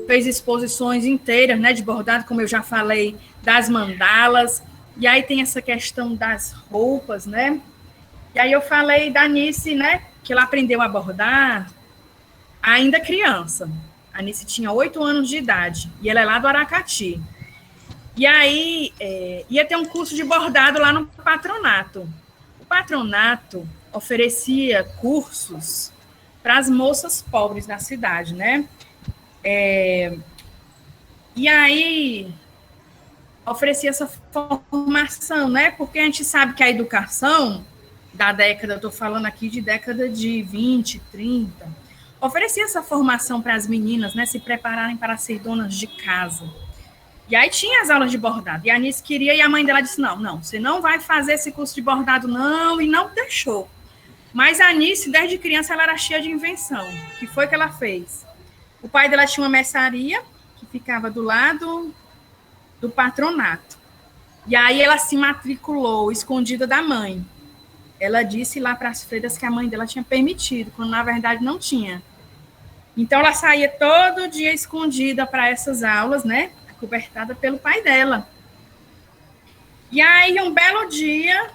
fez exposições inteiras, né, de bordado, como eu já falei, das mandalas, e aí tem essa questão das roupas, né, e aí eu falei da Anice, né, que ela aprendeu a bordar ainda criança. A Anice tinha 8 anos de idade, e ela é lá do Aracati. E aí ia ter um curso de bordado lá no patronato. O patronato oferecia cursos para as moças pobres da cidade, né? E aí oferecia essa formação, né? Porque a gente sabe que a educação da década, eu estou falando aqui de década de 20, 30, oferecia essa formação para as meninas, né? Se prepararem para ser donas de casa. E aí tinha as aulas de bordado. E a Anice queria, e a mãe dela disse, não, você não vai fazer esse curso de bordado, não, e não deixou. Mas a Anice, desde criança, ela era cheia de invenção. O que foi que ela fez? O pai dela tinha uma mercearia que ficava do lado do patronato. E aí ela se matriculou, escondida da mãe. Ela disse lá para as freiras que a mãe dela tinha permitido, quando na verdade não tinha. Então ela saía todo dia escondida para essas aulas, né? Cobertada pelo pai dela. E aí, um belo dia,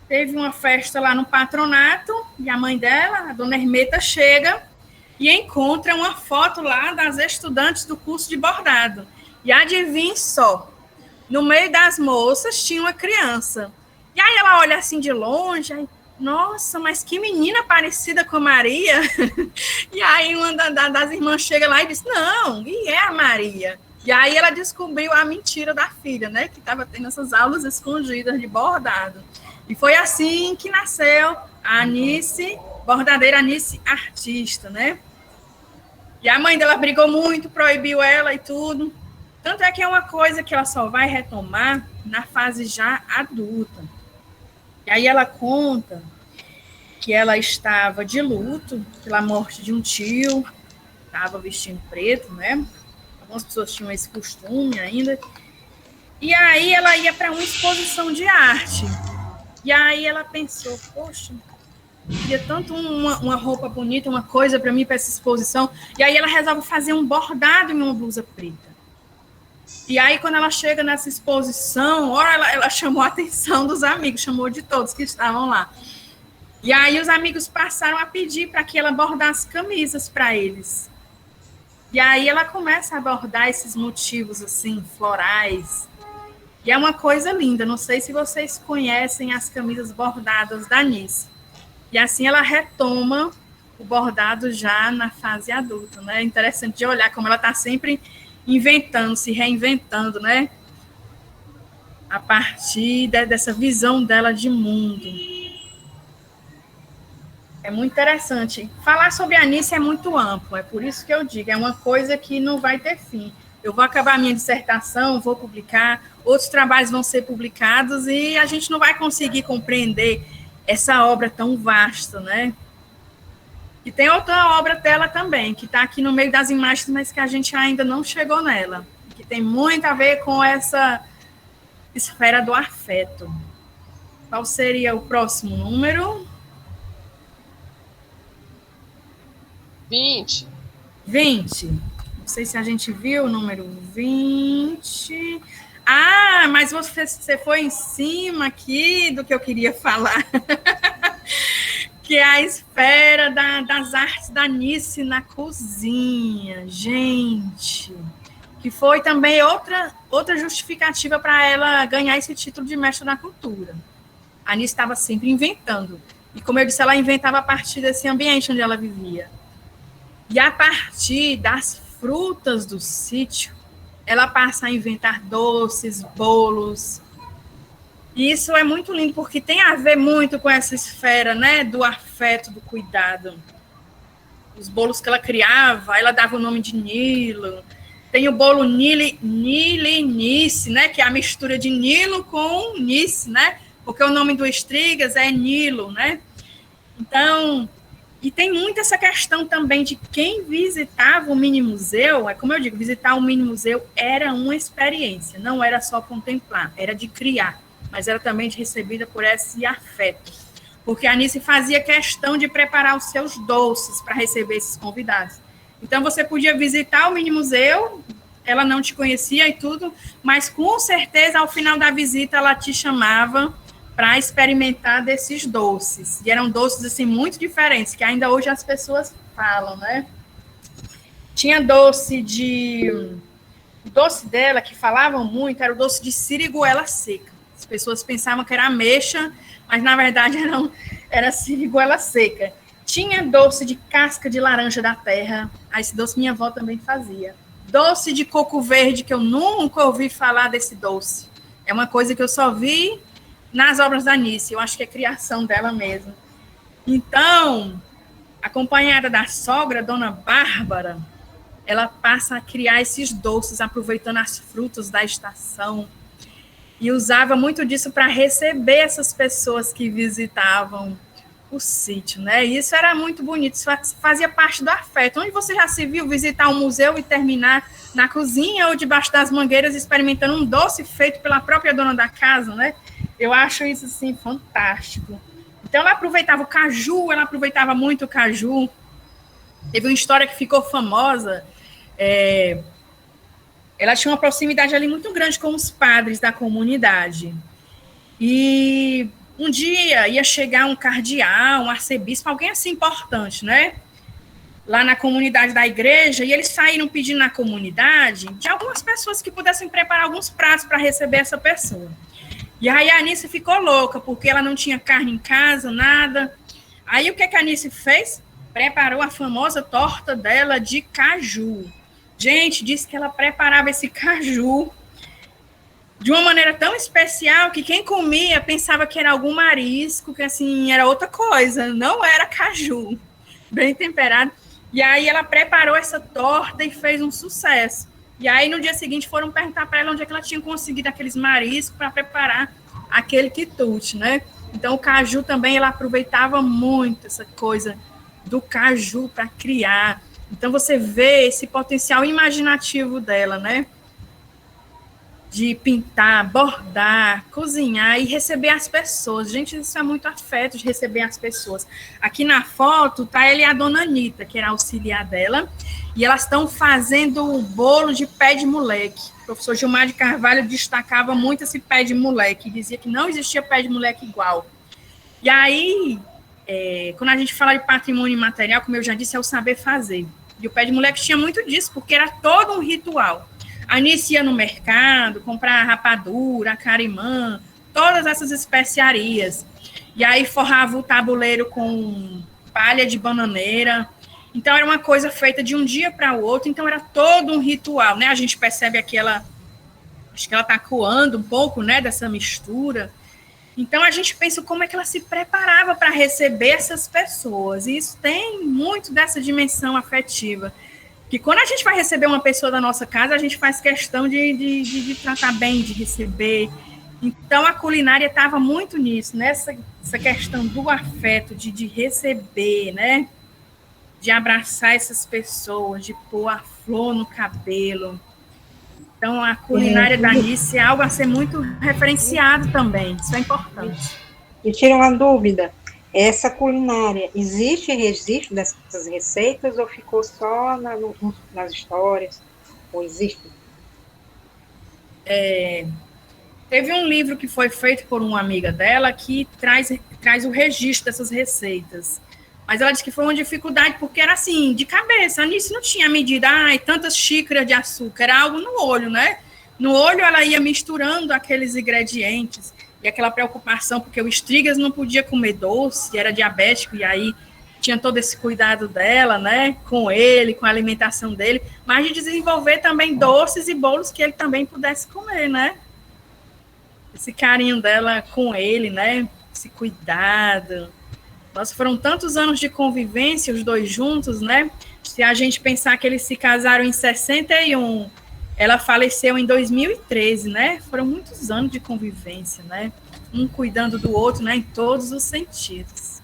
teve uma festa lá no patronato, e a mãe dela, a dona Hermeta, chega e encontra uma foto lá das estudantes do curso de bordado. E adivinhe só, no meio das moças tinha uma criança. E aí ela olha assim de longe, aí, nossa, mas que menina parecida com a Maria. E aí uma das irmãs chega lá e diz, não, e é a Maria. E aí ela descobriu a mentira da filha, né? Que estava tendo essas aulas escondidas de bordado. E foi assim que nasceu a Anice, bordadeira Anice artista, né? E a mãe dela brigou muito, proibiu ela e tudo. Tanto é que é uma coisa que ela só vai retomar na fase já adulta. E aí ela conta que ela estava de luto pela morte de um tio, estava vestindo preto, né? Algumas pessoas tinham esse costume ainda. E aí ela ia para uma exposição de arte. E aí ela pensou, poxa, queria tanto uma roupa bonita, uma coisa para mim, para essa exposição. E aí ela resolve fazer um bordado em uma blusa preta. E aí quando ela chega nessa exposição, ela chamou a atenção dos amigos, chamou de todos que estavam lá. E aí os amigos passaram a pedir para que ela bordasse camisas para eles. E aí ela começa a abordar esses motivos, assim, florais. E é uma coisa linda. Não sei se vocês conhecem as camisas bordadas da Anice. E assim ela retoma o bordado já na fase adulta, né? É interessante de olhar como ela está sempre inventando, se reinventando, né? A partir dessa visão dela de mundo. É muito interessante. Falar sobre a Anice é muito amplo, é por isso que eu digo, é uma coisa que não vai ter fim. Eu vou acabar a minha dissertação, vou publicar, outros trabalhos vão ser publicados e a gente não vai conseguir compreender essa obra tão vasta, né? E tem outra obra dela também, que está aqui no meio das imagens, mas que a gente ainda não chegou nela, que tem muito a ver com essa esfera do afeto. Qual seria o próximo número? 20. 20. Não sei se a gente viu o número 20. Ah, mas você foi em cima aqui do que eu queria falar. Que é a esfera das artes da Anice na cozinha. Gente, que foi também outra justificativa para ela ganhar esse título de mestre da cultura. A Anice estava sempre inventando. E como eu disse, ela inventava a partir desse ambiente onde ela vivia. E a partir das frutas do sítio, ela passa a inventar doces, bolos. E isso é muito lindo, porque tem a ver muito com essa esfera, né, do afeto, do cuidado. Os bolos que ela criava, ela dava o nome de Nilo. Tem o bolo Nilo-Nice, né, que é a mistura de Nilo com Nice, né, porque o nome do Estrigas é Nilo, né. Então, E tem muito essa questão também de quem visitava o mini museu, é como eu digo, visitar o mini museu era uma experiência, não era só contemplar, era de criar, mas era também de recebida por esse afeto. Porque a Anice fazia questão de preparar os seus doces para receber esses convidados. Então, você podia visitar o mini museu, ela não te conhecia e tudo, mas com certeza, ao final da visita, ela te chamava para experimentar desses doces. E eram doces, assim, muito diferentes, que ainda hoje as pessoas falam, né? Tinha doce de... O doce dela, que falavam muito, era o doce de siriguela seca. As pessoas pensavam que era ameixa, mas, na verdade, era siriguela seca. Tinha doce de casca de laranja da terra. Esse doce minha avó também fazia. Doce de coco verde, que eu nunca ouvi falar desse doce. É uma coisa que eu só vi nas obras da Anice, eu acho que é criação dela mesmo. Então, acompanhada da sogra, Dona Bárbara, ela passa a criar esses doces, aproveitando as frutas da estação, e usava muito disso para receber essas pessoas que visitavam o sítio, né? E isso era muito bonito, isso fazia parte do afeto. Onde você já se viu visitar um museu e terminar na cozinha ou debaixo das mangueiras experimentando um doce feito pela própria dona da casa, né? Eu acho isso, assim, fantástico. Então, ela aproveitava o caju, ela aproveitava muito o caju. Teve uma história que ficou famosa. Ela tinha uma proximidade ali muito grande com os padres da comunidade. E um dia ia chegar um cardeal, um arcebispo, alguém assim importante, né? Lá na comunidade da igreja, e eles saíram pedindo na comunidade de algumas pessoas que pudessem preparar alguns pratos para receber essa pessoa. E aí a Anice ficou louca, porque ela não tinha carne em casa, nada. Aí o que a Anice fez? Preparou a famosa torta dela de caju. Gente, disse que ela preparava esse caju de uma maneira tão especial que quem comia pensava que era algum marisco, que assim, era outra coisa, não era caju, bem temperado. E aí ela preparou essa torta e fez um sucesso. E aí, no dia seguinte, foram perguntar para ela onde é que ela tinha conseguido aqueles mariscos para preparar aquele quitute, né? Então, o caju também, ela aproveitava muito essa coisa do caju para criar. Então, você vê esse potencial imaginativo dela, né? De pintar, bordar, cozinhar e receber as pessoas. Gente, isso é muito afeto de receber as pessoas. Aqui na foto tá ela e a dona Anitta, que era auxiliar dela, e elas estão fazendo o bolo de pé de moleque. O professor Gilmar de Carvalho destacava muito esse pé de moleque, dizia que não existia pé de moleque igual. E aí, quando a gente fala de patrimônio imaterial, como eu já disse, é o saber fazer. E o pé de moleque tinha muito disso, porque era todo um ritual. A Anice ia no mercado, comprar rapadura, carimã, todas essas especiarias. E aí forrava o tabuleiro com palha de bananeira. Então, era uma coisa feita de um dia para o outro. Então, era todo um ritual, né? A gente percebe aqui acho que ela está coando um pouco, né, dessa mistura. Então, a gente pensa como é que ela se preparava para receber essas pessoas. E isso tem muito dessa dimensão afetiva. Que quando a gente vai receber uma pessoa da nossa casa, a gente faz questão de tratar bem, de receber. Então, a culinária estava muito nisso, nessa questão do afeto, de receber, né? De abraçar essas pessoas, de pôr a flor no cabelo. Então, a culinária da Anice é algo a ser muito referenciado também, isso é importante. E tira uma dúvida, essa culinária, existe registro dessas receitas ou ficou só nas histórias? Ou existe? Teve um livro que foi feito por uma amiga dela que traz o registro dessas receitas. Mas ela disse que foi uma dificuldade, porque era assim, de cabeça. A Anice não tinha medida, tantas xícaras de açúcar, era algo no olho, né? No olho ela ia misturando aqueles ingredientes, e aquela preocupação, porque o Strigas não podia comer doce, era diabético, e aí tinha todo esse cuidado dela, né? Com ele, com a alimentação dele, mas de desenvolver também doces e bolos que ele também pudesse comer, né? Esse carinho dela com ele, né? Esse cuidado. Nossa, foram tantos anos de convivência, os dois juntos, né? Se a gente pensar que eles se casaram em 61, ela faleceu em 2013, né? Foram muitos anos de convivência, né? Um cuidando do outro, né? Em todos os sentidos.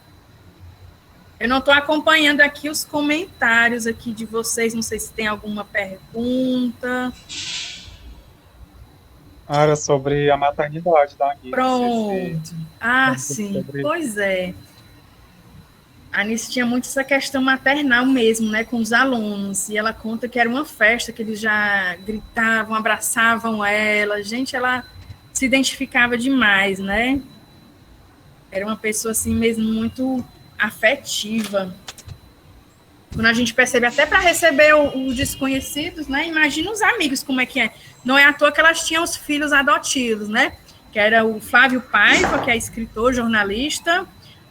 Eu não estou acompanhando aqui os comentários aqui de vocês, não sei se tem alguma pergunta. Era sobre a maternidade da Anice. Pronto. Sim, pois é. A Anice tinha muito essa questão maternal mesmo, né, com os alunos, e ela conta que era uma festa, que eles já gritavam, abraçavam ela, gente, ela se identificava demais, né? Era uma pessoa, assim, mesmo muito afetiva. Quando a gente percebe, até para receber os desconhecidos, né? Imagina os amigos, como é que é. Não é à toa que elas tinham os filhos adotivos, né? Que era o Flávio Paiva, que é escritor, jornalista,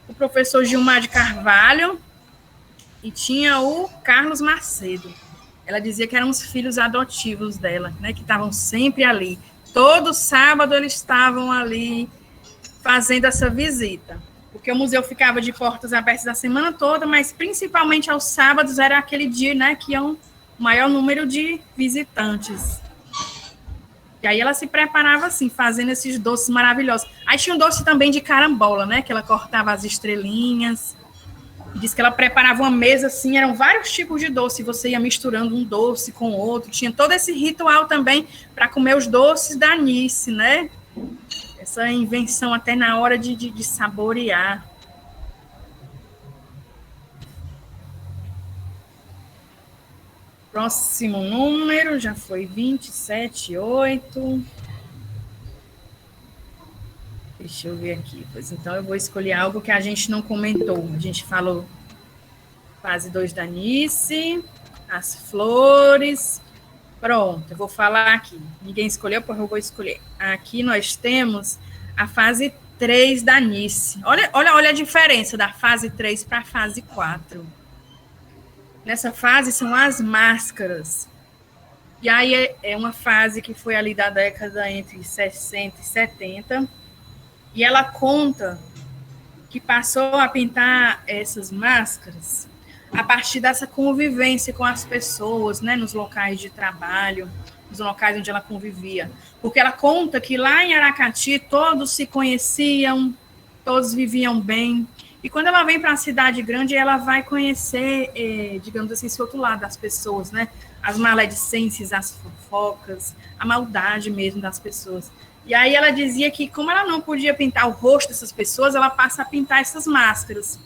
o professor Gilmar de Carvalho, e tinha o Carlos Macedo. Ela dizia que eram os filhos adotivos dela, né? Que estavam sempre ali. Todo sábado eles estavam ali fazendo essa visita. Porque o museu ficava de portas abertas a semana toda, mas principalmente aos sábados era aquele dia, né, que iam o maior número de visitantes. E aí ela se preparava assim, fazendo esses doces maravilhosos. Aí tinha um doce também de carambola, né, que ela cortava as estrelinhas. Diz que ela preparava uma mesa assim, eram vários tipos de doce, você ia misturando um doce com outro. Tinha todo esse ritual também para comer os doces da Anice, né? Essa invenção até na hora de saborear. Próximo número, já foi 278. Deixa eu ver aqui. Pois então eu vou escolher algo que a gente não comentou. A gente falou fase 2 da Anice, as flores. Pronto, eu vou falar aqui. Ninguém escolheu, porque eu vou escolher. Aqui nós temos a fase 3 da Anice. Olha a diferença da fase 3 para a fase 4. Nessa fase são as máscaras. E aí é uma fase que foi ali da década entre 60 e 70. E ela conta que passou a pintar essas máscaras a partir dessa convivência com as pessoas, né, nos locais de trabalho, nos locais onde ela convivia. Porque ela conta que lá em Aracati todos se conheciam, todos viviam bem. E quando ela vem para a cidade grande, ela vai conhecer, digamos assim, esse outro lado das pessoas, né? As maledicências, as fofocas, a maldade mesmo das pessoas. E aí ela dizia que, como ela não podia pintar o rosto dessas pessoas, ela passa a pintar essas máscaras.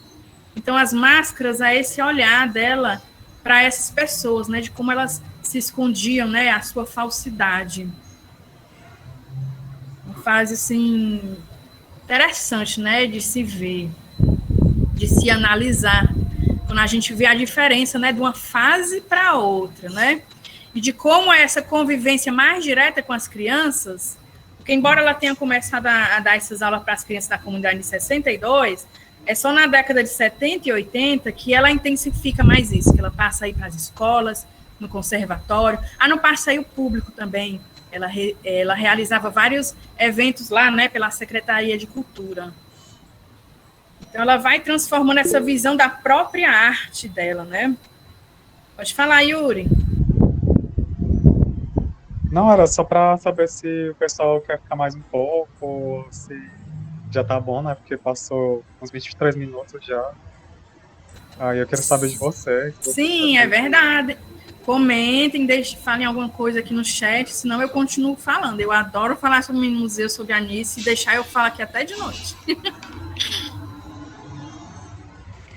Então, as máscaras é esse olhar dela para essas pessoas, né? De como elas se escondiam, né? A sua falsidade. Uma fase, assim, interessante, né? De se ver, de se analisar. Quando a gente vê a diferença, né? De uma fase para outra, né? E de como é essa convivência mais direta com as crianças, porque embora ela tenha começado a dar essas aulas para as crianças da comunidade em 62, é só na década de 70 e 80 que ela intensifica mais isso, que ela passa aí para as escolas, no conservatório, no passeio público também. Ela realizava vários eventos lá, né, pela Secretaria de Cultura. Então, ela vai transformando essa visão da própria arte dela, né? Pode falar, Yuri. Não, era só para saber se o pessoal quer ficar mais um pouco, ou se já tá bom, né? Porque passou uns 23 minutos já. Aí eu quero saber de você. Sim, é verdade. Comentem, falem alguma coisa aqui no chat, senão eu continuo falando. Eu adoro falar sobre o museu, sobre a Anice, e deixar eu falar aqui até de noite.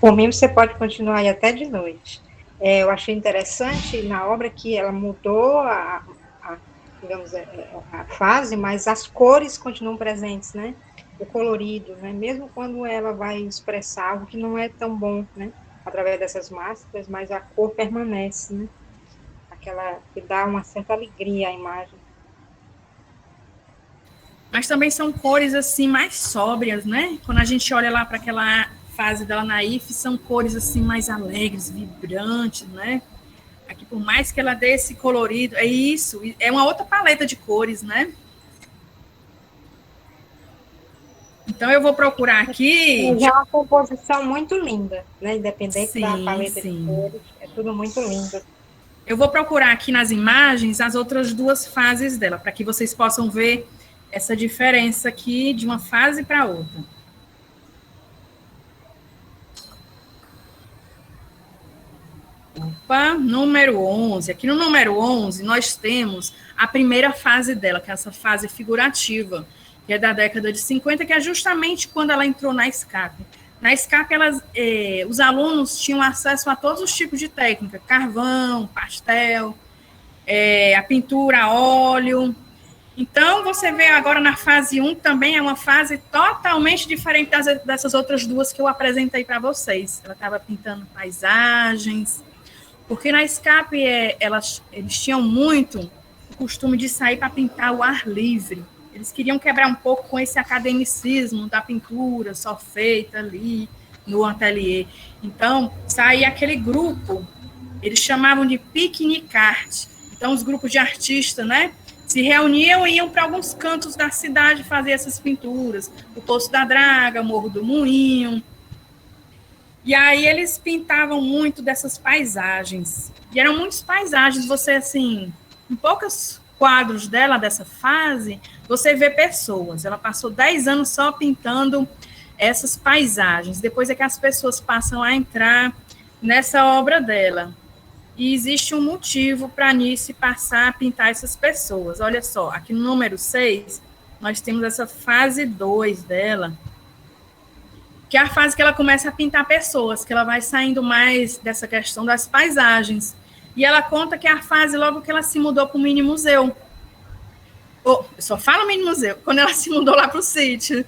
Por mim, você pode continuar aí até de noite. Eu achei interessante na obra que ela mudou digamos, a fase, mas as cores continuam presentes, né? O colorido, né? Mesmo quando ela vai expressar algo que não é tão bom, né? Através dessas máscaras, mas a cor permanece, né? Aquela que dá uma certa alegria à imagem. Mas também são cores, assim, mais sóbrias, né? Quando a gente olha lá para aquela fase dela na IF, são cores, assim, mais alegres, vibrantes, né? Aqui, por mais que ela dê esse colorido, é isso, é uma outra paleta de cores, né? Então, eu vou procurar aqui... Já é uma composição muito linda, né? Independente da paleta de cores, é tudo muito lindo. Eu vou procurar aqui nas imagens as outras duas fases dela, para que vocês possam ver essa diferença aqui de uma fase para outra. Opa, número 11. Aqui no número 11, nós temos a primeira fase dela, que é essa fase figurativa, que é da década de 50, que é justamente quando ela entrou na SCAP. Na SCAP, os alunos tinham acesso a todos os tipos de técnica, carvão, pastel, a pintura a óleo. Então, você vê agora na fase 1, também é uma fase totalmente diferente dessas outras duas que eu apresentei para vocês. Ela estava pintando paisagens, porque na SCAP eles tinham muito o costume de sair para pintar ao ar livre. Eles queriam quebrar um pouco com esse academicismo da pintura só feita ali no ateliê. Então, saía aquele grupo, eles chamavam de piquenique art. Então, os grupos de artistas, né, se reuniam e iam para alguns cantos da cidade fazer essas pinturas. O Poço da Draga, o Morro do Moinho. E aí eles pintavam muito dessas paisagens. E eram muitas paisagens, você, assim, em poucos quadros dela, dessa fase, você vê pessoas. Ela passou 10 anos só pintando essas paisagens. Depois é que as pessoas passam a entrar nessa obra dela. E existe um motivo para a Anice passar a pintar essas pessoas. Olha só, aqui no número 6, nós temos essa fase 2 dela, que é a fase que ela começa a pintar pessoas, que ela vai saindo mais dessa questão das paisagens. E ela conta que é a fase logo que ela se mudou para o mini museu. Eu só falo mini museu, quando ela se mudou lá para o sítio.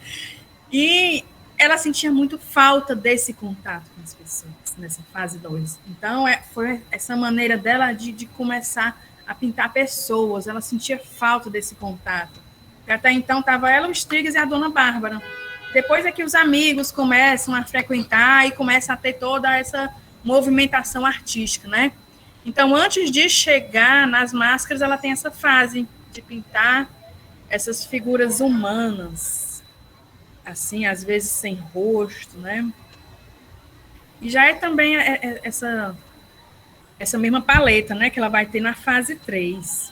E ela sentia muito falta desse contato com as pessoas, nessa fase 2. Então, foi essa maneira dela de começar a pintar pessoas. Ela sentia falta desse contato. Porque até então, estava ela, o Strigas e a Dona Bárbara. Depois é que os amigos começam a frequentar e começa a ter toda essa movimentação artística, né? Então, antes de chegar nas máscaras, ela tem essa fase de pintar essas figuras humanas, assim, às vezes sem rosto, né? E já é também essa mesma paleta, né, que ela vai ter na fase 3.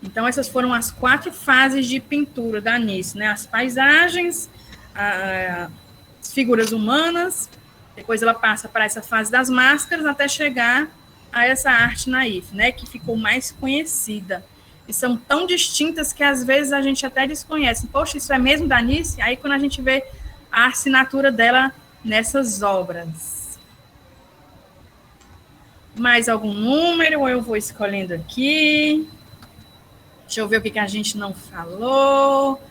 Então, essas foram as 4 fases de pintura da Anice, né? As paisagens, as figuras humanas, depois ela passa para essa fase das máscaras, até chegar a essa arte naif, né, que ficou mais conhecida. E são tão distintas que, às vezes, a gente até desconhece. Poxa, isso é mesmo da Anice? Aí, quando a gente vê a assinatura dela nessas obras. Mais algum número? Eu vou escolhendo aqui. Deixa eu ver o que a gente não falou.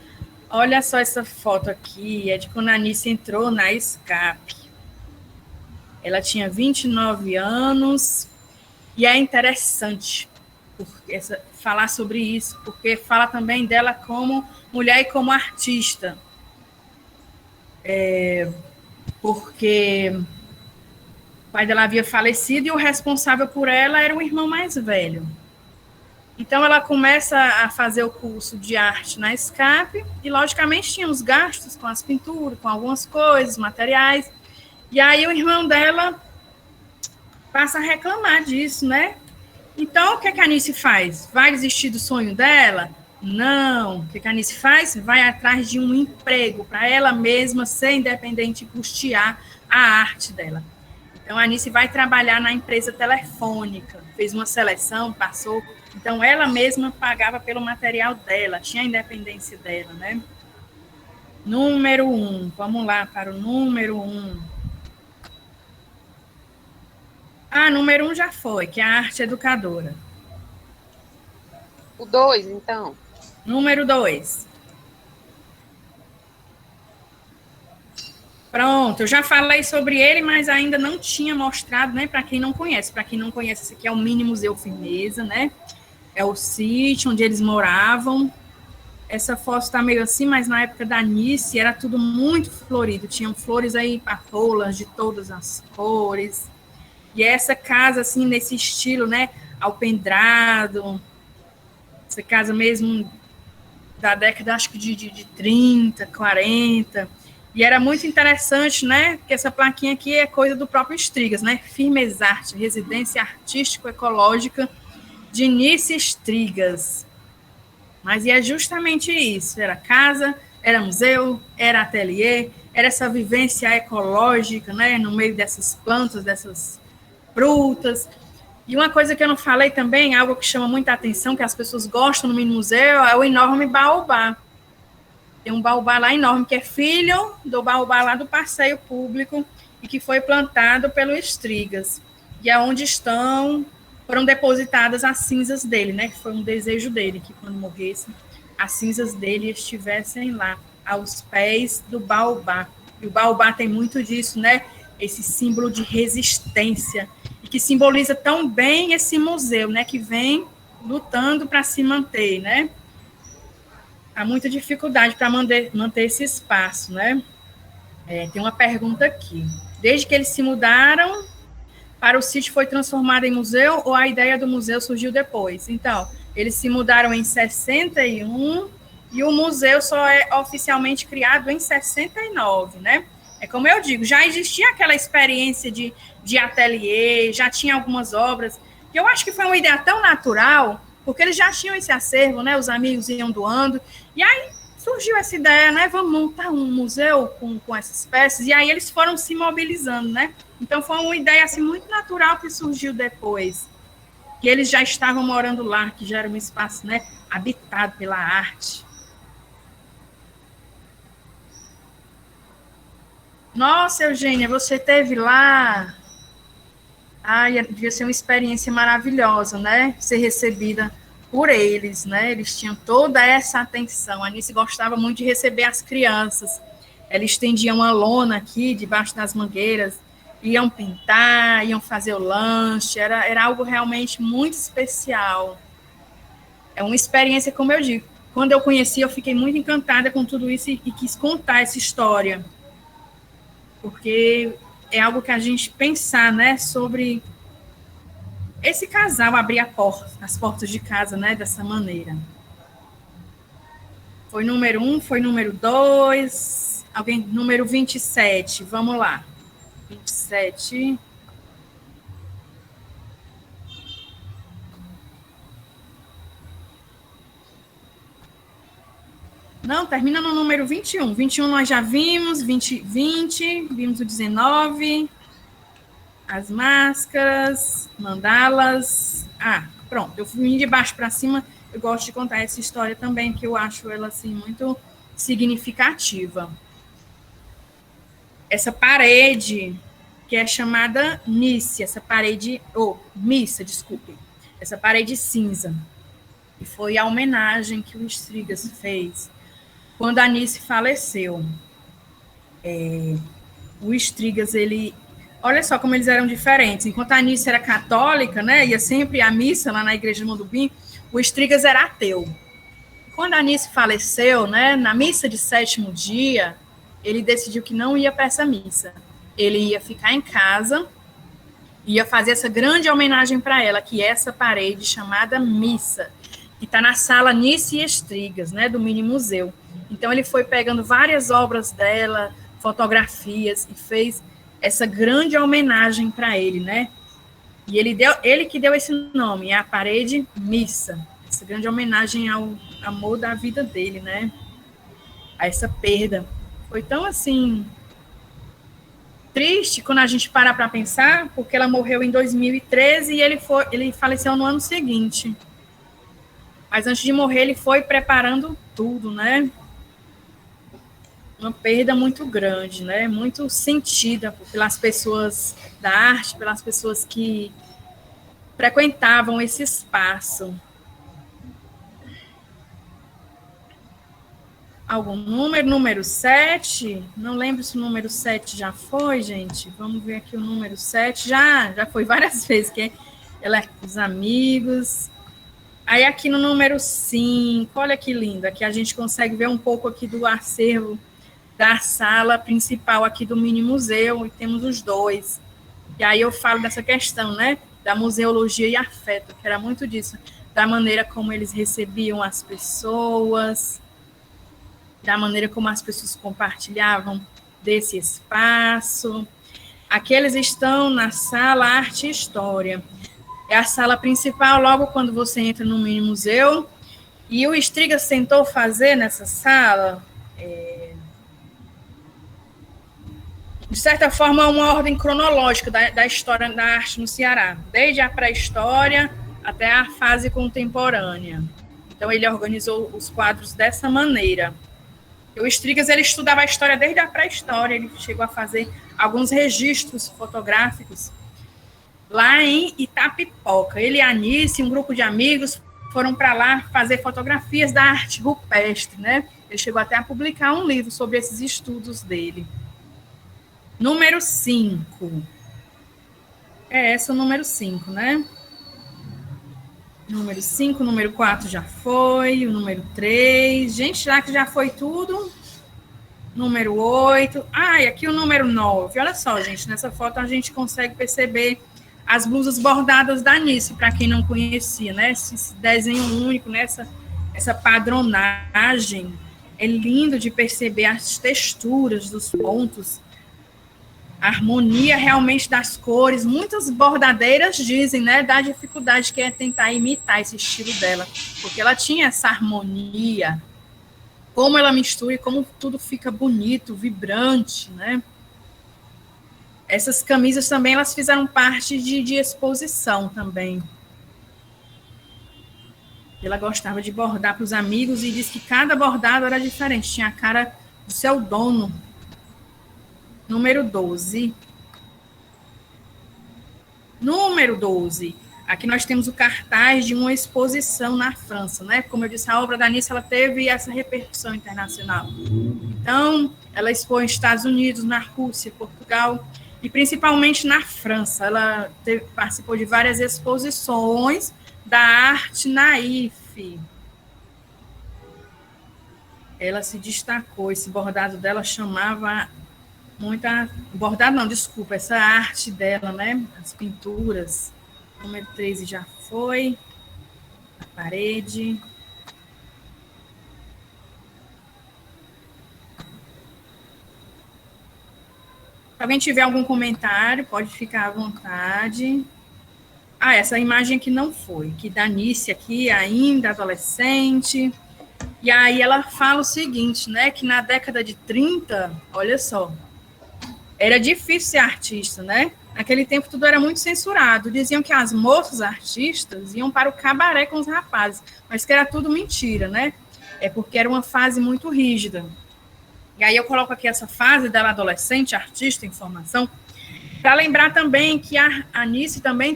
Olha só essa foto aqui. É de quando a Anice entrou na SCAP. Ela tinha 29 anos. E é interessante falar sobre isso, porque fala também dela como mulher e como artista. Porque o pai dela havia falecido e o responsável por ela era o irmão mais velho. Então, ela começa a fazer o curso de arte na SCAP e, logicamente, tinha os gastos com as pinturas, com algumas coisas, materiais. E aí, o irmão dela passa a reclamar disso, né? Então, o que a Anice faz? Vai desistir do sonho dela? Não. O que a Anice faz? Vai atrás de um emprego para ela mesma ser independente e custear a arte dela. Então, a Anice vai trabalhar na empresa telefônica, fez uma seleção, passou. Então, ela mesma pagava pelo material dela, tinha a independência dela, né? Número 1. Vamos lá para o número 1. Número 1 já foi, que é a arte educadora. O 2, então. Número 2. Pronto, eu já falei sobre ele, mas ainda não tinha mostrado, né, para quem não conhece. Para quem não conhece, esse aqui é o Mini Museu Firmeza, né? É o sítio onde eles moravam. Essa foto está meio assim, mas na época da Anice era tudo muito florido. Tinham flores aí, papoulas de todas as cores. E essa casa, assim, nesse estilo, né, alpendrado, essa casa mesmo da década, acho que de 30, 40, e era muito interessante, né, porque essa plaquinha aqui é coisa do próprio Strigas, né, Firmezarte, Residência Artístico-Ecológica de Anice Strigas. Mas é justamente isso, era casa, Era museu, era ateliê, era essa vivência ecológica, né, no meio dessas plantas, dessas frutas. E uma coisa que eu não falei também, algo que chama muita atenção, que as pessoas gostam no mini museu, é o enorme baobá. Tem um baobá lá enorme, que é filho do baobá lá do passeio público e que foi plantado pelo Estrigas. E é onde foram depositadas as cinzas dele, né? Que foi um desejo dele, que quando morresse, as cinzas dele estivessem lá, aos pés do baobá. E o baobá tem muito disso, né? Esse símbolo de resistência, e que simboliza tão bem esse museu, né? Que vem lutando para se manter, né? Há muita dificuldade para manter esse espaço, né? Tem uma pergunta aqui. Desde que eles se mudaram para o sítio, foi transformado em museu ou a ideia do museu surgiu depois? Então, eles se mudaram em 61 e o museu só é oficialmente criado em 69, né? É como eu digo, já existia aquela experiência de ateliê, já tinha algumas obras, que eu acho que foi uma ideia tão natural, porque eles já tinham esse acervo, né? Os amigos iam doando, e aí surgiu essa ideia, né? Vamos montar um museu com essas peças, e aí eles foram se mobilizando, né? Então foi uma ideia assim, muito natural que surgiu depois, que eles já estavam morando lá, que já era um espaço, né, habitado pela arte. Nossa, Eugênia, você esteve lá. Ai, devia ser uma experiência maravilhosa, né? Ser recebida por eles, né? Eles tinham toda essa atenção. A Anice gostava muito de receber as crianças. Ela estendia uma lona aqui, debaixo das mangueiras, iam pintar, iam fazer o lanche, era algo realmente muito especial. É uma experiência, como eu digo, quando eu conheci, eu fiquei muito encantada com tudo isso e quis contar essa história, porque é algo que a gente pensar, né, sobre esse casal abrir as portas de casa, né, dessa maneira. Foi número 1, foi número 2, alguém, número 27, vamos lá. 27. Não, termina no número 21. 21 nós já vimos, 20, vimos o 19, as máscaras, mandalas. Pronto, eu fui de baixo para cima, eu gosto de contar essa história também, que eu acho ela assim muito significativa. Essa parede, que é chamada Nice, essa parede, Missa, desculpe, essa parede cinza, e foi a homenagem que o Estrigas fez quando a Nice faleceu. O Estrigas, olha só como eles eram diferentes. Enquanto a Nice era católica, né, ia sempre à missa lá na igreja de Mondubim, o Estrigas era ateu. Quando a Nice faleceu, né, na missa de 7º dia, ele decidiu que não ia para essa missa. Ele ia ficar em casa, ia fazer essa grande homenagem para ela, que é essa parede chamada Missa, que está na sala Nice e Estrigas, né, do Mini Museu. Então, ele foi pegando várias obras dela, fotografias, e fez essa grande homenagem para ele, né? E ele que deu esse nome, é a parede Missa, essa grande homenagem ao amor da vida dele, né? A essa perda. Foi tão, assim, triste quando a gente para pensar, porque ela morreu em 2013 e ele faleceu no ano seguinte. Mas antes de morrer, ele foi preparando tudo, né? Uma perda muito grande, né? Muito sentida pelas pessoas da arte, pelas pessoas que frequentavam esse espaço. Algum número 7? Não lembro se o número 7 já foi, gente. Vamos ver aqui o número 7. Já foi várias vezes, que ela é com os amigos. Aí aqui no número 5, olha que lindo, aqui a gente consegue ver um pouco aqui do acervo da sala principal aqui do Mini Museu, e temos os dois. E aí eu falo dessa questão, né, da museologia e afeto, que era muito disso, da maneira como eles recebiam as pessoas, da maneira como as pessoas compartilhavam desse espaço. Aqui eles estão na sala Arte e História. É a sala principal, logo quando você entra no Mini Museu. E o Estrigas tentou fazer nessa sala de certa forma, uma ordem cronológica da história da arte no Ceará, desde a pré-história até a fase contemporânea. Então, ele organizou os quadros dessa maneira. O Strigas, ele estudava a história desde a pré-história, ele chegou a fazer alguns registros fotográficos lá em Itapipoca. Ele e a Anice, um grupo de amigos, foram para lá fazer fotografias da arte rupestre, né? Ele chegou até a publicar um livro sobre esses estudos dele. Número 5. Esse é o número 5, né? Número 5, número 4 já foi, o número 3. Gente, será que já foi tudo? Número 8. E aqui o número 9. Olha só, gente, nessa foto a gente consegue perceber as blusas bordadas da Anice, para quem não conhecia, né? Esse desenho único, né? Essa padronagem. É lindo de perceber as texturas dos pontos, a harmonia realmente das cores. Muitas bordadeiras dizem, né, da dificuldade que é tentar imitar esse estilo dela, porque ela tinha essa harmonia, como ela mistura e como tudo fica bonito, vibrante, né? Essas camisas também, elas fizeram parte de exposição também. Ela gostava de bordar para os amigos e diz que cada bordado era diferente, tinha a cara do seu dono. Número 12. Número 12. Aqui nós temos o cartaz de uma exposição na França, né? Como eu disse, a obra da Anice, ela teve essa repercussão internacional. Então, ela expôs nos Estados Unidos, na Rússia, Portugal e principalmente na França. Ela participou de várias exposições da arte naif. Ela se destacou, esse bordado dela chamava muita... Bordado não, desculpa, essa arte dela, né? As pinturas. Número 13 já foi. A parede. Se alguém tiver algum comentário, pode ficar à vontade. Essa imagem aqui não foi, que da Anice aqui, ainda adolescente. E aí ela fala o seguinte, né, que na década de 30, olha só, era difícil ser artista, né? Naquele tempo tudo era muito censurado. Diziam que as moças artistas iam para o cabaré com os rapazes, mas que era tudo mentira, né? É porque era uma fase muito rígida. E aí eu coloco aqui essa fase dela adolescente, artista em formação, para lembrar também que a Anice também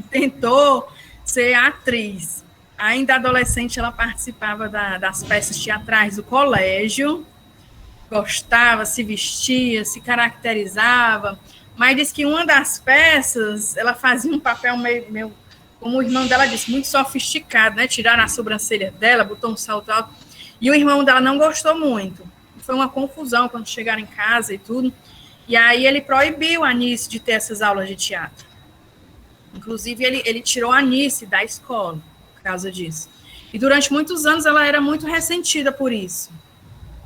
tentou ser atriz. Ainda adolescente, ela participava das peças teatrais do colégio, gostava, se vestia, se caracterizava, mas disse que uma das peças, ela fazia um papel meio como o irmão dela disse, muito sofisticado, né? Tiraram a sobrancelha dela, botou um salto alto, e o irmão dela não gostou muito. Foi uma confusão quando chegaram em casa e tudo, e aí ele proibiu a Anice de ter essas aulas de teatro. Inclusive, ele tirou a Anice da escola, por causa disso. E durante muitos anos ela era muito ressentida por isso,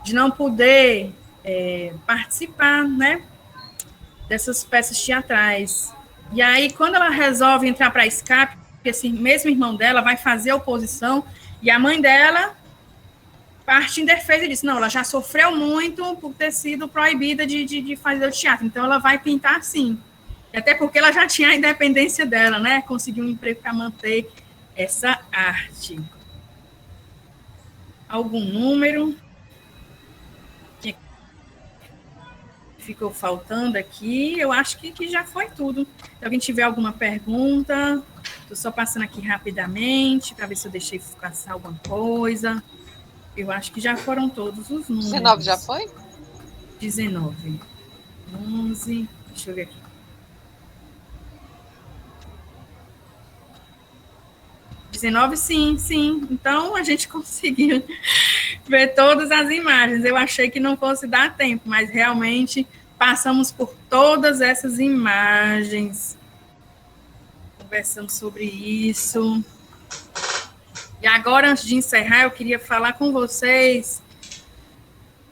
de não poder participar, né, dessas peças teatrais. E aí, quando ela resolve entrar para a SCAP, esse mesmo irmão dela vai fazer a oposição, e a mãe dela parte em defesa e disse, não, ela já sofreu muito por ter sido proibida de fazer o teatro, então ela vai pintar sim. E até porque ela já tinha a independência dela, né, conseguiu um emprego para manter essa arte. Algum número que ficou faltando aqui? Eu acho que já foi tudo. Se alguém tiver alguma pergunta, estou só passando aqui rapidamente para ver se eu deixei passar alguma coisa. Eu acho que já foram todos os números. 19 já foi? 19. 11. Deixa eu ver aqui. 19, sim. Então, a gente conseguiu ver todas as imagens. Eu achei que não fosse dar tempo, mas realmente passamos por todas essas imagens. Conversamos sobre isso. E agora, antes de encerrar, eu queria falar com vocês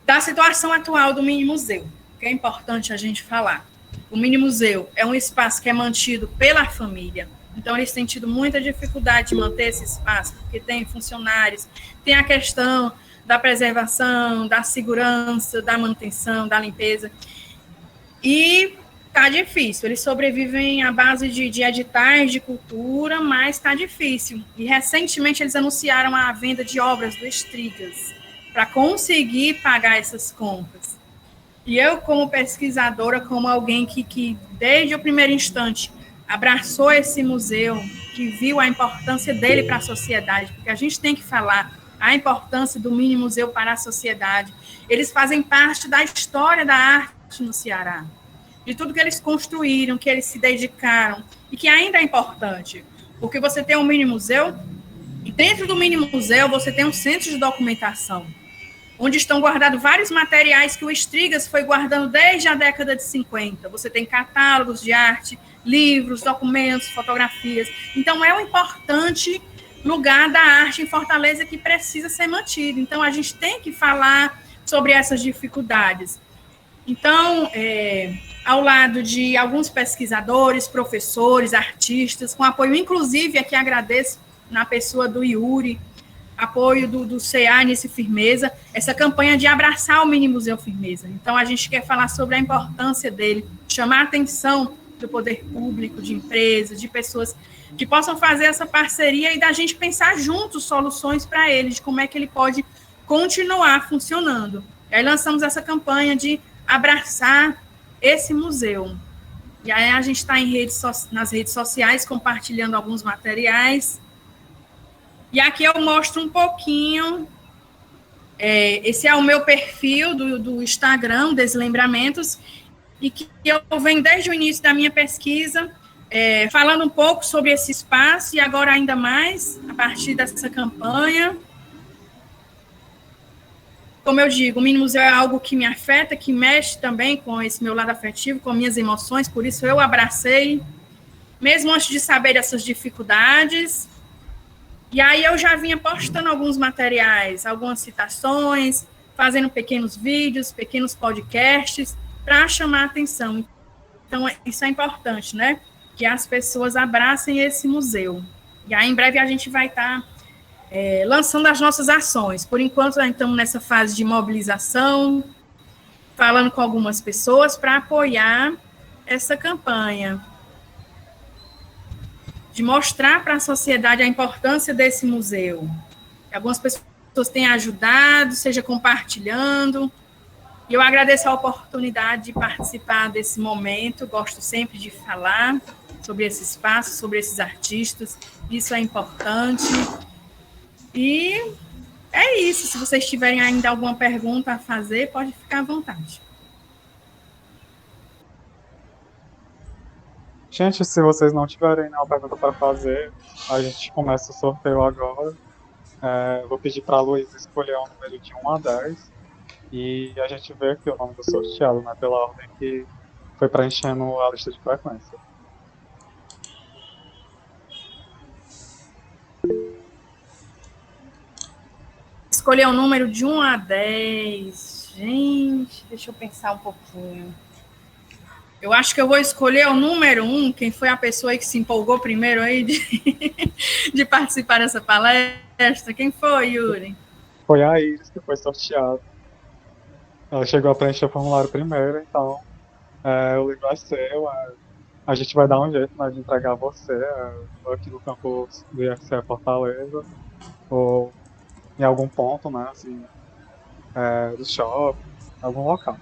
da situação atual do Mini Museu, que é importante a gente falar. O Mini Museu é um espaço que é mantido pela família. Então, eles têm tido muita dificuldade de manter esse espaço, porque tem funcionários, tem a questão da preservação, da segurança, da manutenção, da limpeza. E tá difícil, eles sobrevivem à base de editais de cultura, mas tá difícil. E recentemente eles anunciaram a venda de obras do Estrigas para conseguir pagar essas compras. E eu, como pesquisadora, como alguém que desde o primeiro instante abraçou esse museu, que viu a importância dele para a sociedade, porque a gente tem que falar a importância do mini museu para a sociedade. Eles fazem parte da história da arte no Ceará, de tudo que eles construíram, que eles se dedicaram, e que ainda é importante, porque você tem um mini museu, e dentro do mini museu você tem um centro de documentação, onde estão guardados vários materiais que o Estrigas foi guardando desde a década de 50. Você tem catálogos de arte, livros, documentos, fotografias. Então, é um importante lugar da arte em Fortaleza que precisa ser mantido. Então, a gente tem que falar sobre essas dificuldades. Então, ao lado de alguns pesquisadores, professores, artistas, com apoio, inclusive, aqui agradeço na pessoa do Yuri, apoio do CA nesse Firmeza, essa campanha de abraçar o Mini Museu Firmeza. Então, a gente quer falar sobre a importância dele, chamar a atenção do poder público, de empresas, de pessoas que possam fazer essa parceria e da gente pensar juntos soluções para ele, de como é que ele pode continuar funcionando. E aí lançamos essa campanha de abraçar esse museu. E aí a gente está nas redes sociais compartilhando alguns materiais. E aqui eu mostro um pouquinho, esse é o meu perfil do Instagram, Deslembramentos, e que eu venho desde o início da minha pesquisa, falando um pouco sobre esse espaço, e agora ainda mais, a partir dessa campanha. Como eu digo, o Mini Museu é algo que me afeta, que mexe também com esse meu lado afetivo, com minhas emoções, por isso eu abracei, mesmo antes de saber dessas dificuldades. E aí eu já vinha postando alguns materiais, algumas citações, fazendo pequenos vídeos, pequenos podcasts, para chamar a atenção. Então, isso é importante, né? Que as pessoas abracem esse museu. E aí, em breve, a gente vai estar lançando as nossas ações. Por enquanto, nós estamos nessa fase de mobilização, falando com algumas pessoas para apoiar essa campanha, de mostrar para a sociedade a importância desse museu. Algumas pessoas têm ajudado, seja compartilhando, e eu agradeço a oportunidade de participar desse momento, gosto sempre de falar sobre esse espaço, sobre esses artistas, isso é importante. E é isso, se vocês tiverem ainda alguma pergunta a fazer, pode ficar à vontade. Gente, se vocês não tiverem nenhuma pergunta para fazer, a gente começa o sorteio agora. Vou pedir para a Luísa escolher um número de 1 a 10 e a gente vê aqui o nome do sorteado, né, pela ordem que foi preenchendo a lista de frequência. Escolher um número de 1 a 10. Gente, deixa eu pensar um pouquinho. Eu acho que eu vou escolher o número 1, quem foi a pessoa aí que se empolgou primeiro aí de participar dessa palestra. Quem foi, Yuri? Foi a Iris que foi sorteada. Ela chegou a preencher o formulário primeiro, então o livro é seu. A gente vai dar um jeito, né, de entregar você aqui no campus do IFCE Fortaleza, ou em algum ponto, né, assim, do shopping, algum local.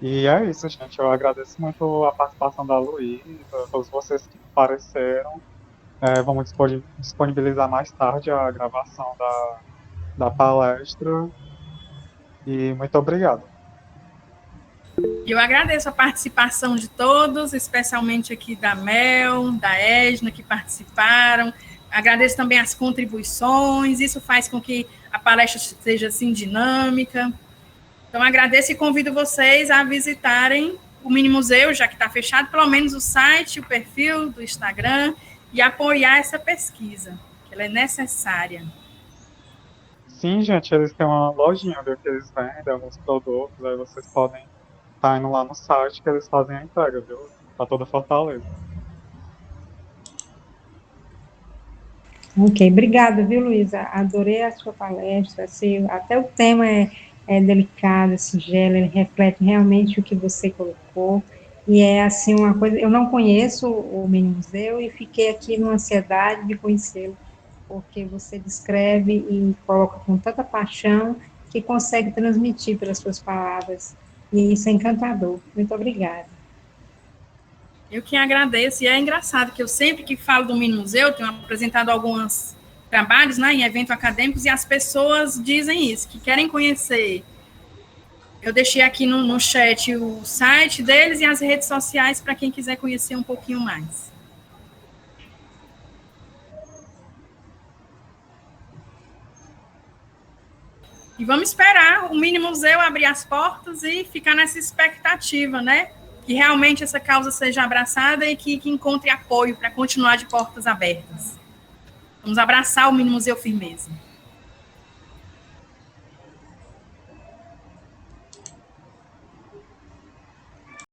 E é isso, gente. Eu agradeço muito a participação da Luísa, todos vocês que apareceram. Vamos disponibilizar mais tarde a gravação da palestra. E muito obrigado. Eu agradeço a participação de todos, especialmente aqui da Mel, da Edna, que participaram. Agradeço também as contribuições. Isso faz com que a palestra seja assim dinâmica. Então, agradeço e convido vocês a visitarem o Mini Museu, já que está fechado, pelo menos o site, o perfil do Instagram, e apoiar essa pesquisa, que ela é necessária. Sim, gente, eles têm uma lojinha onde eles vendem alguns produtos, aí vocês podem estar indo lá no site que eles fazem a entrega, viu? Para toda Fortaleza. Ok, obrigada, viu, Luísa? Adorei a sua palestra, assim, até o tema é delicado, é singelo, ele reflete realmente o que você colocou, e é, assim, uma coisa, eu não conheço o Mini Museu e fiquei aqui numa ansiedade de conhecê-lo, porque você descreve e coloca com tanta paixão que consegue transmitir pelas suas palavras, e isso é encantador. Muito obrigada. Eu que agradeço, e é engraçado que eu sempre que falo do Mini Museu, tenho apresentado alguns trabalhos, né, em eventos acadêmicos, e as pessoas dizem isso, que querem conhecer. Eu deixei aqui no chat o site deles e as redes sociais para quem quiser conhecer um pouquinho mais. E vamos esperar o Mini Museu abrir as portas e ficar nessa expectativa, né? Que realmente essa causa seja abraçada e que encontre apoio para continuar de portas abertas. Vamos abraçar o Mini Museu Firmeza.